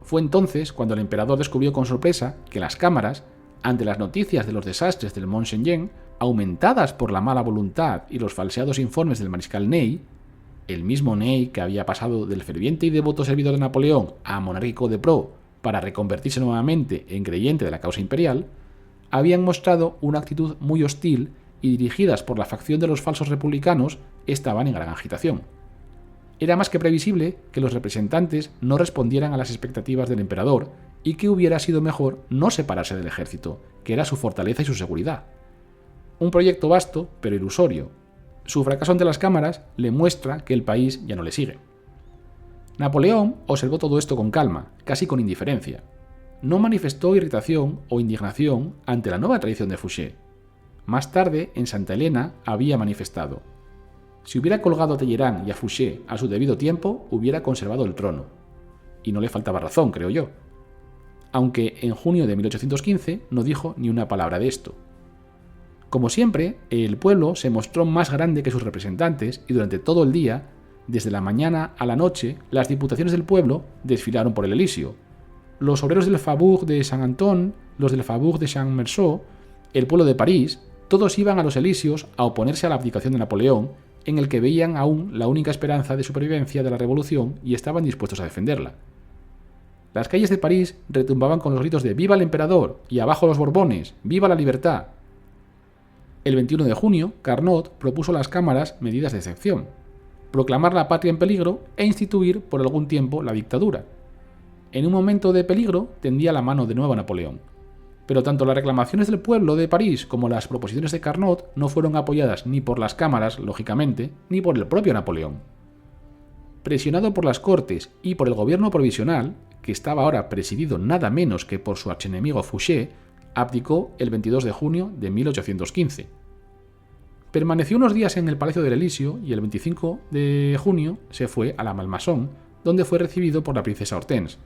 Fue entonces cuando el emperador descubrió con sorpresa que las cámaras, ante las noticias de los desastres del Mont Saint-Jean, aumentadas por la mala voluntad y los falseados informes del mariscal Ney, el mismo Ney que había pasado del ferviente y devoto servidor de Napoleón a monárquico de pro para reconvertirse nuevamente en creyente de la causa imperial, habían mostrado una actitud muy hostil y dirigidas por la facción de los falsos republicanos estaban en gran agitación. Era más que previsible que los representantes no respondieran a las expectativas del emperador y que hubiera sido mejor no separarse del ejército, que era su fortaleza y su seguridad. Un proyecto vasto, pero ilusorio. Su fracaso ante las cámaras le muestra que el país ya no le sigue. Napoleón observó todo esto con calma, casi con indiferencia. No manifestó irritación o indignación ante la nueva traición de Fouché. Más tarde, en Santa Elena, había manifestado: si hubiera colgado a Talleyrand y a Fouché a su debido tiempo, hubiera conservado el trono. Y no le faltaba razón, creo yo. Aunque en junio de 1815 no dijo ni una palabra de esto. Como siempre, el pueblo se mostró más grande que sus representantes y durante todo el día, desde la mañana a la noche, las diputaciones del pueblo desfilaron por el Elíseo. Los obreros del Faubourg de Saint-Antoine, los del Faubourg de Saint-Merceau, el pueblo de París, todos iban a los Elíseos a oponerse a la abdicación de Napoleón, en el que veían aún la única esperanza de supervivencia de la revolución y estaban dispuestos a defenderla. Las calles de París retumbaban con los gritos de ¡Viva el emperador! Y ¡abajo los Borbones! ¡Viva la libertad! El 21 de junio, Carnot propuso a las cámaras medidas de excepción: proclamar la patria en peligro e instituir por algún tiempo la dictadura. En un momento de peligro tendía la mano de nuevo a Napoleón. Pero tanto las reclamaciones del pueblo de París como las proposiciones de Carnot no fueron apoyadas ni por las cámaras, lógicamente, ni por el propio Napoleón. Presionado por las Cortes y por el gobierno provisional, que estaba ahora presidido nada menos que por su archienemigo Fouché, abdicó el 22 de junio de 1815. Permaneció unos días en el Palacio del Elíseo y el 25 de junio se fue a la Malmaison, donde fue recibido por la princesa Hortense.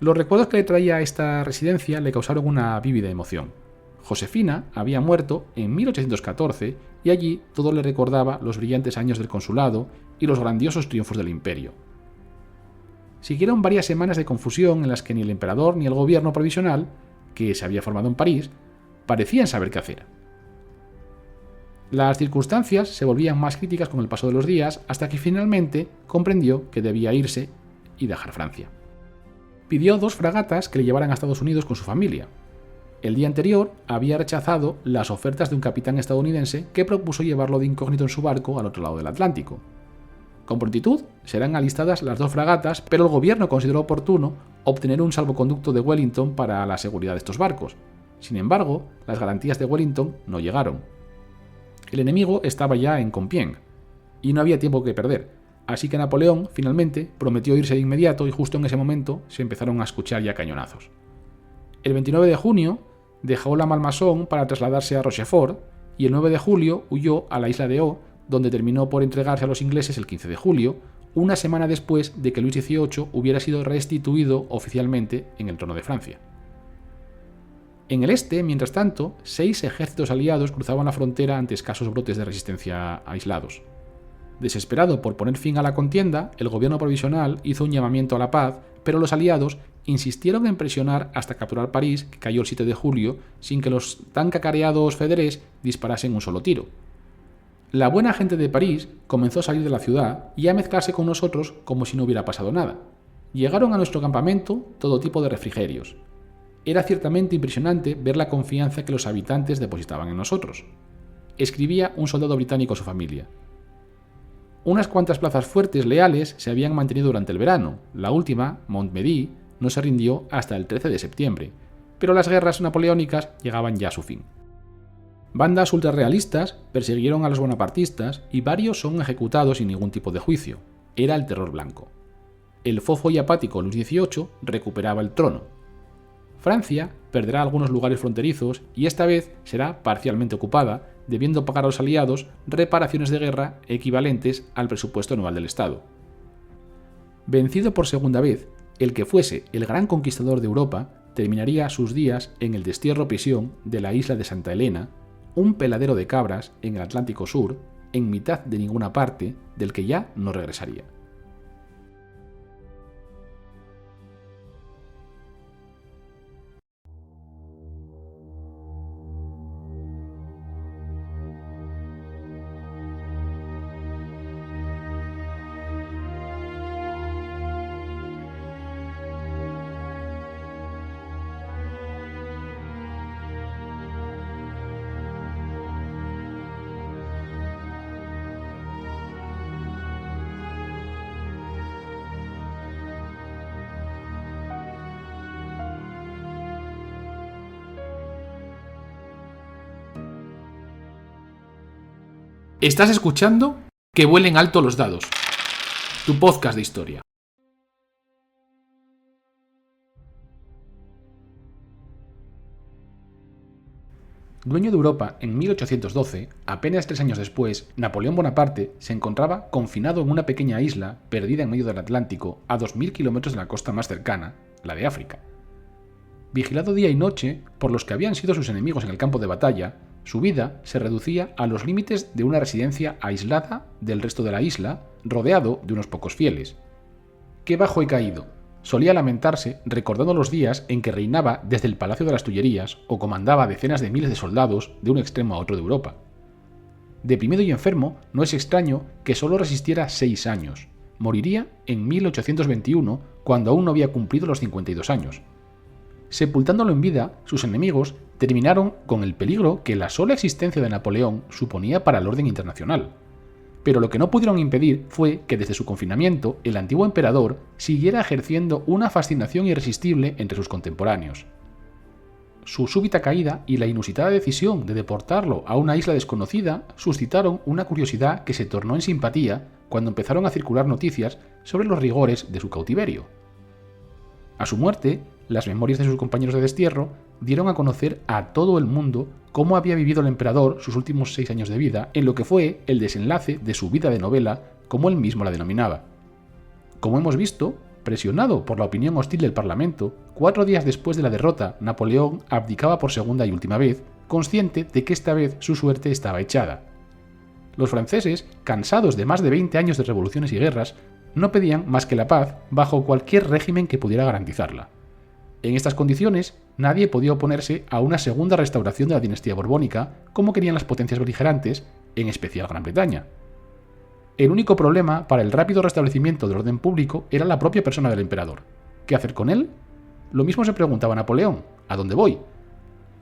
Los recuerdos que le traía a esta residencia le causaron una vívida emoción. Josefina había muerto en 1814 y allí todo le recordaba los brillantes años del consulado y los grandiosos triunfos del imperio. Siguieron varias semanas de confusión en las que ni el emperador ni el gobierno provisional, que se había formado en París, parecían saber qué hacer. Las circunstancias se volvían más críticas con el paso de los días hasta que finalmente comprendió que debía irse y dejar Francia. Pidió 2 fragatas que le llevaran a Estados Unidos con su familia. El día anterior había rechazado las ofertas de un capitán estadounidense que propuso llevarlo de incógnito en su barco al otro lado del Atlántico. Con prontitud serán alistadas las 2 fragatas, pero el gobierno consideró oportuno obtener un salvoconducto de Wellington para la seguridad de estos barcos. Sin embargo, las garantías de Wellington no llegaron. El enemigo estaba ya en Compiègne, y no había tiempo que perder, así que Napoleón finalmente prometió irse de inmediato y justo en ese momento se empezaron a escuchar ya cañonazos. El 29 de junio dejó la Malmaison para trasladarse a Rochefort y el 9 de julio huyó a la isla de O, donde terminó por entregarse a los ingleses el 15 de julio, una semana después de que Luis XVIII hubiera sido restituido oficialmente en el trono de Francia. En el este, mientras tanto, 6 ejércitos aliados cruzaban la frontera ante escasos brotes de resistencia aislados. Desesperado por poner fin a la contienda, el gobierno provisional hizo un llamamiento a la paz, pero los aliados insistieron en presionar hasta capturar París, que cayó el 7 de julio, sin que los tan cacareados fédérés disparasen un solo tiro. La buena gente de París comenzó a salir de la ciudad y a mezclarse con nosotros como si no hubiera pasado nada. Llegaron a nuestro campamento todo tipo de refrigerios. Era ciertamente impresionante ver la confianza que los habitantes depositaban en nosotros. Escribía un soldado británico a su familia: unas cuantas plazas fuertes leales se habían mantenido durante el verano. La última, Montmedy, no se rindió hasta el 13 de septiembre, pero las guerras napoleónicas llegaban ya a su fin. Bandas ultrarrealistas persiguieron a los bonapartistas y varios son ejecutados sin ningún tipo de juicio. Era el terror blanco. El fofo y apático Luis XVIII recuperaba el trono. Francia perderá algunos lugares fronterizos y esta vez será parcialmente ocupada, debiendo pagar a los aliados reparaciones de guerra equivalentes al presupuesto anual del Estado. Vencido por segunda vez, el que fuese el gran conquistador de Europa terminaría sus días en el destierro-prisión de la isla de Santa Elena, un peladero de cabras en el Atlántico Sur, en mitad de ninguna parte, del que ya no regresaría. Estás escuchando Que vuelen alto los dados, tu podcast de historia. Dueño de Europa en 1812, apenas 3 años después, Napoleón Bonaparte se encontraba confinado en una pequeña isla perdida en medio del Atlántico a 2000 kilómetros de la costa más cercana, la de África. Vigilado día y noche por los que habían sido sus enemigos en el campo de batalla, su vida se reducía a los límites de una residencia aislada del resto de la isla, rodeado de unos pocos fieles. ¡Qué bajo he caído!, solía lamentarse recordando los días en que reinaba desde el Palacio de las Tullerías o comandaba decenas de miles de soldados de un extremo a otro de Europa. Deprimido y enfermo, no es extraño que solo resistiera 6 años. Moriría en 1821, cuando aún no había cumplido los 52 años. Sepultándolo en vida, sus enemigos terminaron con el peligro que la sola existencia de Napoleón suponía para el orden internacional. Pero lo que no pudieron impedir fue que desde su confinamiento el antiguo emperador siguiera ejerciendo una fascinación irresistible entre sus contemporáneos. Su súbita caída y la inusitada decisión de deportarlo a una isla desconocida suscitaron una curiosidad que se tornó en simpatía cuando empezaron a circular noticias sobre los rigores de su cautiverio. A su muerte, las memorias de sus compañeros de destierro dieron a conocer a todo el mundo cómo había vivido el emperador sus últimos 6 años de vida en lo que fue el desenlace de su vida de novela, como él mismo la denominaba. Como hemos visto, presionado por la opinión hostil del Parlamento, 4 días después de la derrota, Napoleón abdicaba por segunda y última vez, consciente de que esta vez su suerte estaba echada. Los franceses, cansados de más de 20 años de revoluciones y guerras, no pedían más que la paz bajo cualquier régimen que pudiera garantizarla. En estas condiciones, nadie podía oponerse a una segunda restauración de la dinastía borbónica, como querían las potencias beligerantes, en especial Gran Bretaña. El único problema para el rápido restablecimiento del orden público era la propia persona del emperador. ¿Qué hacer con él? Lo mismo se preguntaba Napoleón: ¿a dónde voy?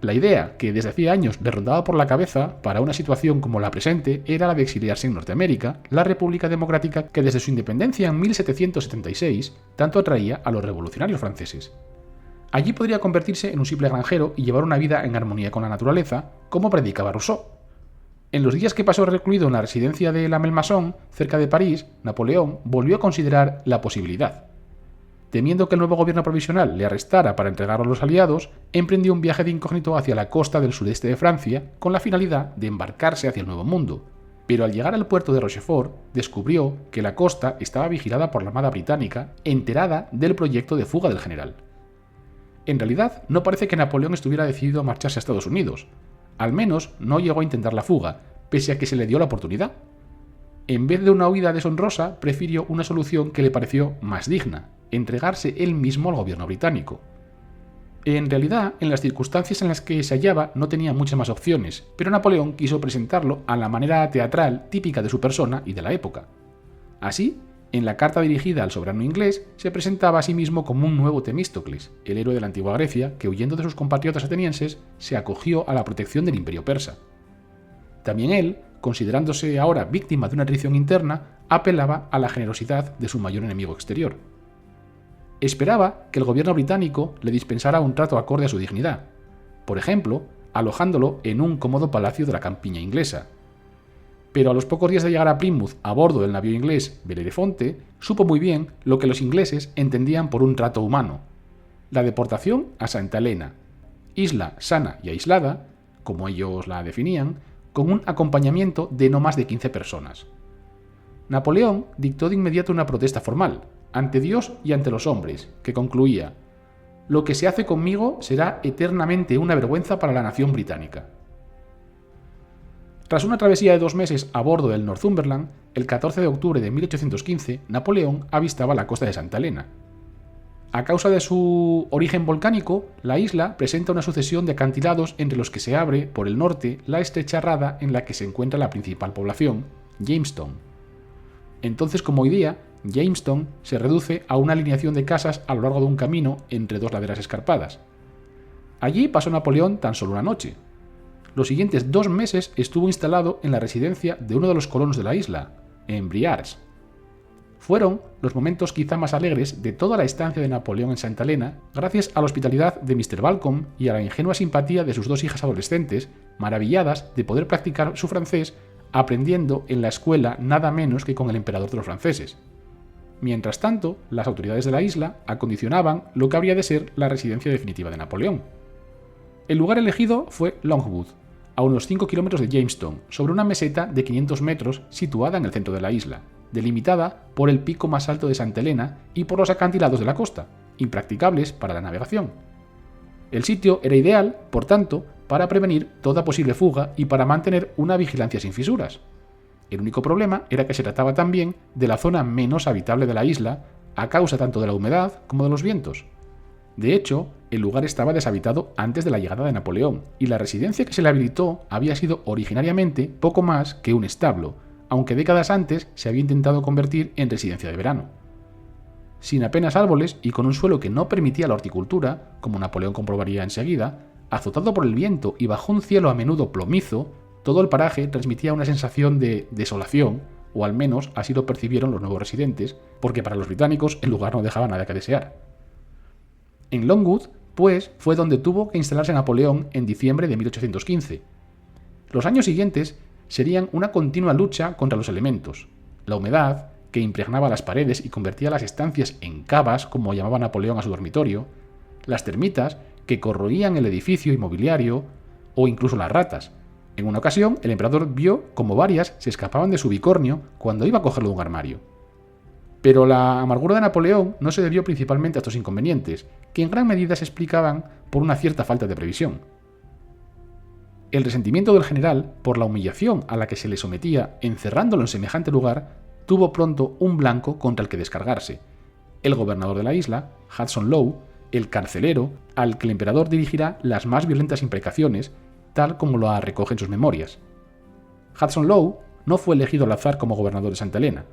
La idea que desde hacía años le rondaba por la cabeza para una situación como la presente era la de exiliarse en Norteamérica, la República Democrática que desde su independencia en 1776 tanto atraía a los revolucionarios franceses. Allí podría convertirse en un simple granjero y llevar una vida en armonía con la naturaleza, como predicaba Rousseau. En los días que pasó recluido en la residencia de la Malmaison, cerca de París, Napoleón volvió a considerar la posibilidad. Temiendo que el nuevo gobierno provisional le arrestara para entregarlo a los aliados, emprendió un viaje de incógnito hacia la costa del sudeste de Francia con la finalidad de embarcarse hacia el Nuevo Mundo. Pero al llegar al puerto de Rochefort, descubrió que la costa estaba vigilada por la Armada británica, enterada del proyecto de fuga del general. En realidad, no parece que Napoleón estuviera decidido a marcharse a Estados Unidos. Al menos no llegó a intentar la fuga, pese a que se le dio la oportunidad. En vez de una huida deshonrosa, prefirió una solución que le pareció más digna: entregarse él mismo al gobierno británico. En realidad, en las circunstancias en las que se hallaba no tenía muchas más opciones, pero Napoleón quiso presentarlo a la manera teatral típica de su persona y de la época. Así, en la carta dirigida al soberano inglés, se presentaba a sí mismo como un nuevo Temístocles, el héroe de la antigua Grecia que, huyendo de sus compatriotas atenienses, se acogió a la protección del imperio persa. También él, considerándose ahora víctima de una traición interna, apelaba a la generosidad de su mayor enemigo exterior. Esperaba que el gobierno británico le dispensara un trato acorde a su dignidad, por ejemplo, alojándolo en un cómodo palacio de la campiña inglesa. Pero a los pocos días de llegar a Plymouth a bordo del navío inglés Bellerofonte, supo muy bien lo que los ingleses entendían por un trato humano: la deportación a Santa Helena, isla sana y aislada, como ellos la definían, con un acompañamiento de no más de 15 personas. Napoleón dictó de inmediato una protesta formal, ante Dios y ante los hombres, que concluía: «Lo que se hace conmigo será eternamente una vergüenza para la nación británica». Tras una travesía de 2 meses a bordo del Northumberland, el 14 de octubre de 1815, Napoleón avistaba la costa de Santa Helena. A causa de su origen volcánico, la isla presenta una sucesión de acantilados entre los que se abre, por el norte, la estrecha rada en la que se encuentra la principal población, Jamestown. Entonces, como hoy día, Jamestown se reduce a una alineación de casas a lo largo de un camino entre 2 laderas escarpadas. Allí pasó Napoleón tan solo una noche. Los siguientes 2 meses estuvo instalado en la residencia de uno de los colonos de la isla, en Briars. Fueron los momentos quizá más alegres de toda la estancia de Napoleón en Santa Helena, gracias a la hospitalidad de Mr. Balcom y a la ingenua simpatía de sus 2 hijas adolescentes, maravilladas de poder practicar su francés aprendiendo en la escuela nada menos que con el emperador de los franceses. Mientras tanto, las autoridades de la isla acondicionaban lo que habría de ser la residencia definitiva de Napoleón. El lugar elegido fue Longwood, a unos 5 kilómetros de Jamestown, sobre una meseta de 500 metros situada en el centro de la isla, delimitada por el pico más alto de Santa Helena y por los acantilados de la costa, impracticables para la navegación. El sitio era ideal, por tanto, para prevenir toda posible fuga y para mantener una vigilancia sin fisuras. El único problema era que se trataba también de la zona menos habitable de la isla, a causa tanto de la humedad como de los vientos. De hecho, el lugar estaba deshabitado antes de la llegada de Napoleón, y la residencia que se le habilitó había sido originariamente poco más que un establo, aunque décadas antes se había intentado convertir en residencia de verano. Sin apenas árboles y con un suelo que no permitía la horticultura, como Napoleón comprobaría enseguida, azotado por el viento y bajo un cielo a menudo plomizo, todo el paraje transmitía una sensación de desolación, o al menos así lo percibieron los nuevos residentes, porque para los británicos el lugar no dejaba nada que desear. En Longwood, pues, fue donde tuvo que instalarse Napoleón en diciembre de 1815. Los años siguientes serían una continua lucha contra los elementos, la humedad, que impregnaba las paredes y convertía las estancias en cavas, como llamaba Napoleón a su dormitorio, las termitas, que corroían el edificio y mobiliario, o incluso las ratas. En una ocasión, el emperador vio como varias se escapaban de su bicornio cuando iba a cogerlo de un armario. Pero la amargura de Napoleón no se debió principalmente a estos inconvenientes, que en gran medida se explicaban por una cierta falta de previsión. El resentimiento del general por la humillación a la que se le sometía encerrándolo en semejante lugar tuvo pronto un blanco contra el que descargarse: el gobernador de la isla, Hudson Lowe, el carcelero, al que el emperador dirigirá las más violentas imprecaciones, tal como lo recoge en sus memorias. Hudson Lowe no fue elegido al azar como gobernador de Santa Helena.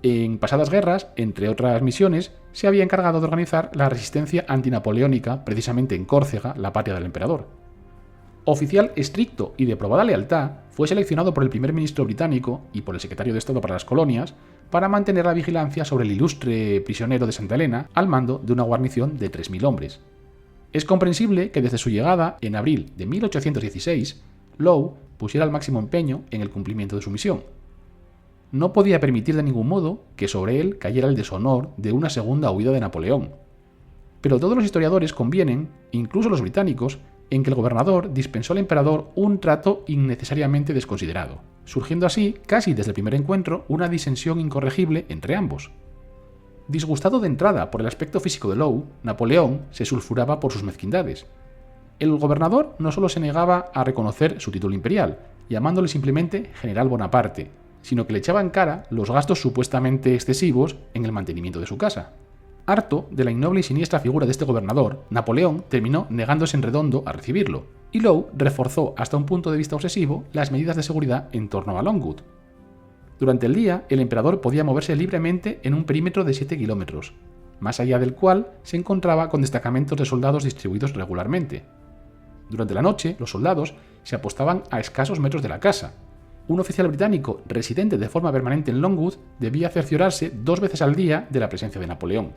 En pasadas guerras, entre otras misiones, se había encargado de organizar la resistencia antinapoleónica precisamente en Córcega, la patria del emperador. Oficial estricto y de probada lealtad, fue seleccionado por el primer ministro británico y por el secretario de Estado para las colonias para mantener la vigilancia sobre el ilustre prisionero de Santa Helena al mando de una guarnición de 3.000 hombres. Es comprensible que desde su llegada, en abril de 1816, Lowe pusiera el máximo empeño en el cumplimiento de su misión. No podía permitir de ningún modo que sobre él cayera el deshonor de una segunda huida de Napoleón. Pero todos los historiadores convienen, incluso los británicos, en que el gobernador dispensó al emperador un trato innecesariamente desconsiderado, surgiendo así, casi desde el primer encuentro, una disensión incorregible entre ambos. Disgustado de entrada por el aspecto físico de Lowe, Napoleón se sulfuraba por sus mezquindades. El gobernador no solo se negaba a reconocer su título imperial, llamándole simplemente General Bonaparte, sino que le echaba en cara los gastos supuestamente excesivos en el mantenimiento de su casa. Harto de la innoble y siniestra figura de este gobernador, Napoleón terminó negándose en redondo a recibirlo, y Lowe reforzó hasta un punto de vista obsesivo las medidas de seguridad en torno a Longwood. Durante el día, el emperador podía moverse libremente en un perímetro de 7 kilómetros, más allá del cual se encontraba con destacamentos de soldados distribuidos regularmente. Durante la noche, los soldados se apostaban a escasos metros de la casa. Un oficial británico residente de forma permanente en Longwood debía cerciorarse 2 veces al día de la presencia de Napoleón.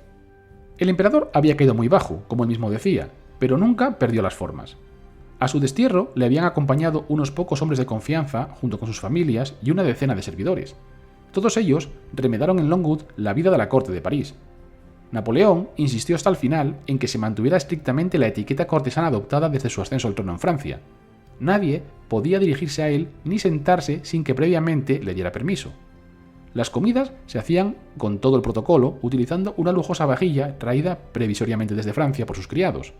El emperador había caído muy bajo, como él mismo decía, pero nunca perdió las formas. A su destierro le habían acompañado unos pocos hombres de confianza, junto con sus familias y una decena de servidores. Todos ellos remedaron en Longwood la vida de la corte de París. Napoleón insistió hasta el final en que se mantuviera estrictamente la etiqueta cortesana adoptada desde su ascenso al trono en Francia. Nadie podía dirigirse a él ni sentarse sin que previamente le diera permiso. Las comidas se hacían con todo el protocolo, utilizando una lujosa vajilla traída previsoriamente desde Francia por sus criados.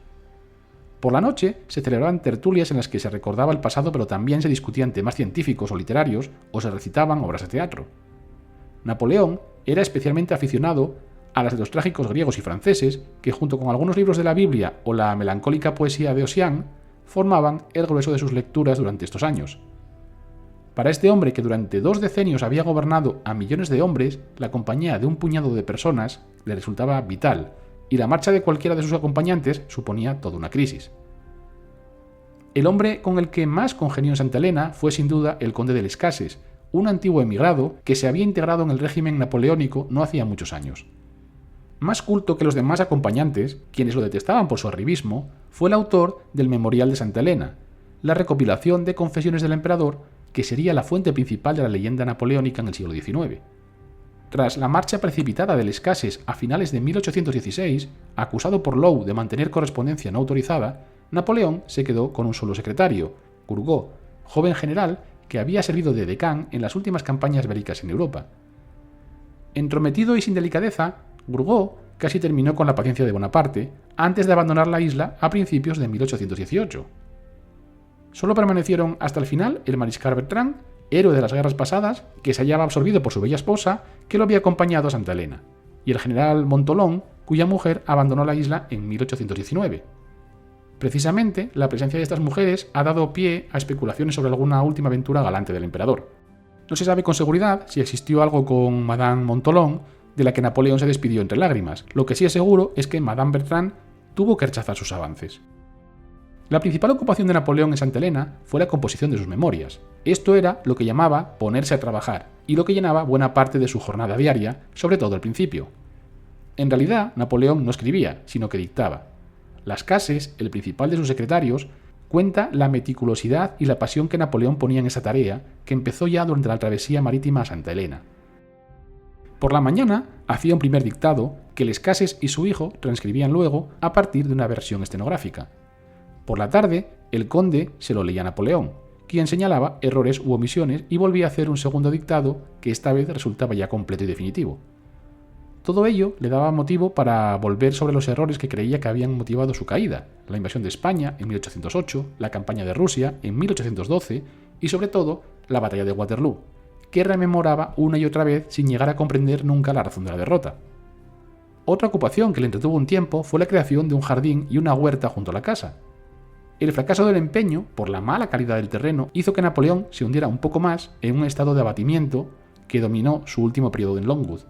Por la noche se celebraban tertulias en las que se recordaba el pasado, pero también se discutían temas científicos o literarios, o se recitaban obras de teatro. Napoleón era especialmente aficionado a las de los trágicos griegos y franceses, que junto con algunos libros de la Biblia o la melancólica poesía de Ossian, formaban el grueso de sus lecturas durante estos años. Para este hombre que durante 2 decenios había gobernado a millones de hombres, la compañía de un puñado de personas le resultaba vital, y la marcha de cualquiera de sus acompañantes suponía toda una crisis. El hombre con el que más congenió en Santa Helena fue sin duda el conde de Les Cases, un antiguo emigrado que se había integrado en el régimen napoleónico no hacía muchos años. Más culto que los demás acompañantes, quienes lo detestaban por su arribismo, fue el autor del Memorial de Santa Helena, la recopilación de confesiones del emperador que sería la fuente principal de la leyenda napoleónica en el siglo XIX. Tras la marcha precipitada de Les Cases a finales de 1816, acusado por Lowe de mantener correspondencia no autorizada, Napoleón se quedó con un solo secretario, Gourgaud, joven general que había servido de decán en las últimas campañas bélicas en Europa. Entrometido y sin delicadeza, Gourgaud casi terminó con la paciencia de Bonaparte antes de abandonar la isla a principios de 1818. Solo permanecieron hasta el final el mariscal Bertrand, héroe de las guerras pasadas, que se hallaba absorbido por su bella esposa, que lo había acompañado a Santa Elena, y el general Montholon, cuya mujer abandonó la isla en 1819. Precisamente, la presencia de estas mujeres ha dado pie a especulaciones sobre alguna última aventura galante del emperador. No se sabe con seguridad si existió algo con Madame Montholon, de la que Napoleón se despidió entre lágrimas. Lo que sí es seguro es que Madame Bertrand tuvo que rechazar sus avances. La principal ocupación de Napoleón en Santa Elena fue la composición de sus memorias. Esto era lo que llamaba ponerse a trabajar, y lo que llenaba buena parte de su jornada diaria, sobre todo al principio. En realidad, Napoleón no escribía, sino que dictaba. Las Cases, el principal de sus secretarios, cuenta la meticulosidad y la pasión que Napoleón ponía en esa tarea, que empezó ya durante la travesía marítima a Santa Elena. Por la mañana hacía un primer dictado que Les Cases y su hijo transcribían luego a partir de una versión estenográfica. Por la tarde, el conde se lo leía a Napoleón, quien señalaba errores u omisiones y volvía a hacer un segundo dictado que esta vez resultaba ya completo y definitivo. Todo ello le daba motivo para volver sobre los errores que creía que habían motivado su caída, la invasión de España en 1808, la campaña de Rusia en 1812 y sobre todo la batalla de Waterloo, que rememoraba una y otra vez sin llegar a comprender nunca la razón de la derrota. Otra ocupación que le entretuvo un tiempo fue la creación de un jardín y una huerta junto a la casa. El fracaso del empeño, por la mala calidad del terreno, hizo que Napoleón se hundiera un poco más en un estado de abatimiento que dominó su último periodo en Longwood.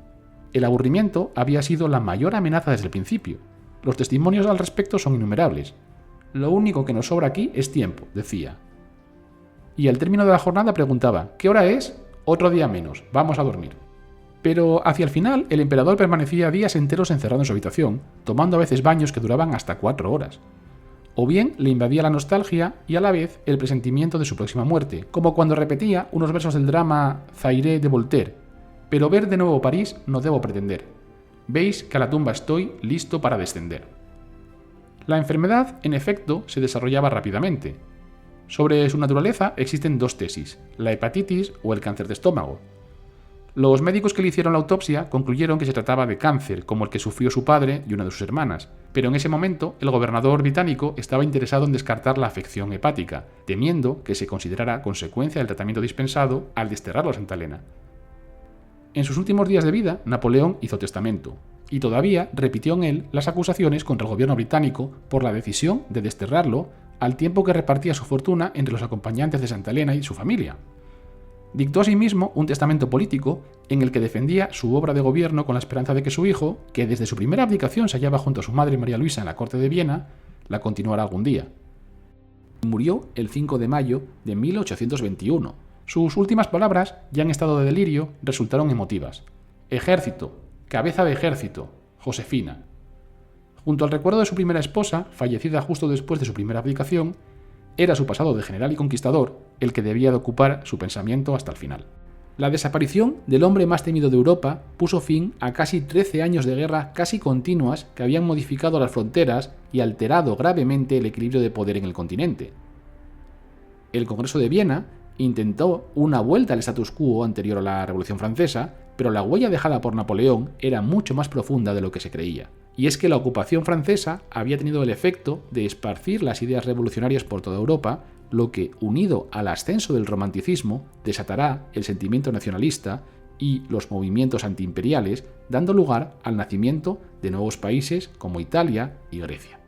El aburrimiento había sido la mayor amenaza desde el principio. Los testimonios al respecto son innumerables. Lo único que nos sobra aquí es tiempo, decía. Y al término de la jornada preguntaba, ¿qué hora es? Otro día menos, vamos a dormir. Pero hacia el final el emperador permanecía días enteros encerrado en su habitación, tomando a veces baños que duraban hasta 4 horas. O bien le invadía la nostalgia y a la vez el presentimiento de su próxima muerte, como cuando repetía unos versos del drama Zaire de Voltaire: pero ver de nuevo París no debo pretender. Veis que a la tumba estoy listo para descender. La enfermedad, en efecto, se desarrollaba rápidamente. Sobre su naturaleza existen 2 tesis, la hepatitis o el cáncer de estómago. Los médicos que le hicieron la autopsia concluyeron que se trataba de cáncer, como el que sufrió su padre y una de sus hermanas, pero en ese momento el gobernador británico estaba interesado en descartar la afección hepática, temiendo que se considerara consecuencia del tratamiento dispensado al desterrarlo a Santa Elena. En sus últimos días de vida, Napoleón hizo testamento, y todavía repitió en él las acusaciones contra el gobierno británico por la decisión de desterrarlo al tiempo que repartía su fortuna entre los acompañantes de Santa Elena y su familia. Dictó asimismo un testamento político en el que defendía su obra de gobierno con la esperanza de que su hijo, que desde su primera abdicación se hallaba junto a su madre María Luisa en la corte de Viena, la continuara algún día. Murió el 5 de mayo de 1821. Sus últimas palabras, ya en estado de delirio, resultaron emotivas. Ejército, cabeza de ejército, Josefina. Junto al recuerdo de su primera esposa, fallecida justo después de su primera abdicación, era su pasado de general y conquistador el que debía de ocupar su pensamiento hasta el final. La desaparición del hombre más temido de Europa puso fin a casi 13 años de guerra casi continuas que habían modificado las fronteras y alterado gravemente el equilibrio de poder en el continente. El Congreso de Viena intentó una vuelta al status quo anterior a la Revolución Francesa, pero la huella dejada por Napoleón era mucho más profunda de lo que se creía. Y es que la ocupación francesa había tenido el efecto de esparcir las ideas revolucionarias por toda Europa, lo que, unido al ascenso del romanticismo, desatará el sentimiento nacionalista y los movimientos antiimperiales, dando lugar al nacimiento de nuevos países como Italia y Grecia.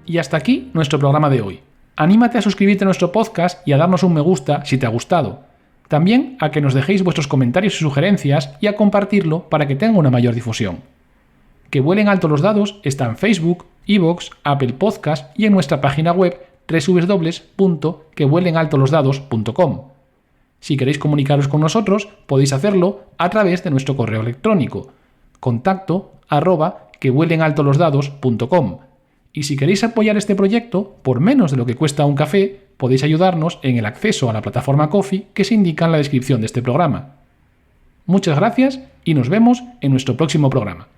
Y hasta aquí nuestro programa de hoy. Anímate a suscribirte a nuestro podcast y a darnos un me gusta si te ha gustado. También a que nos dejéis vuestros comentarios y sugerencias y a compartirlo para que tenga una mayor difusión. Que vuelen alto los dados está en Facebook, iVoox, Apple Podcast y en nuestra página web www.quevuelenaltolosdados.com. Si queréis comunicaros con nosotros, podéis hacerlo a través de nuestro correo electrónico contacto@quevuelenaltolosdados.com. Y si queréis apoyar este proyecto, por menos de lo que cuesta un café, podéis ayudarnos en el acceso a la plataforma Ko-fi que se indica en la descripción de este programa. Muchas gracias y nos vemos en nuestro próximo programa.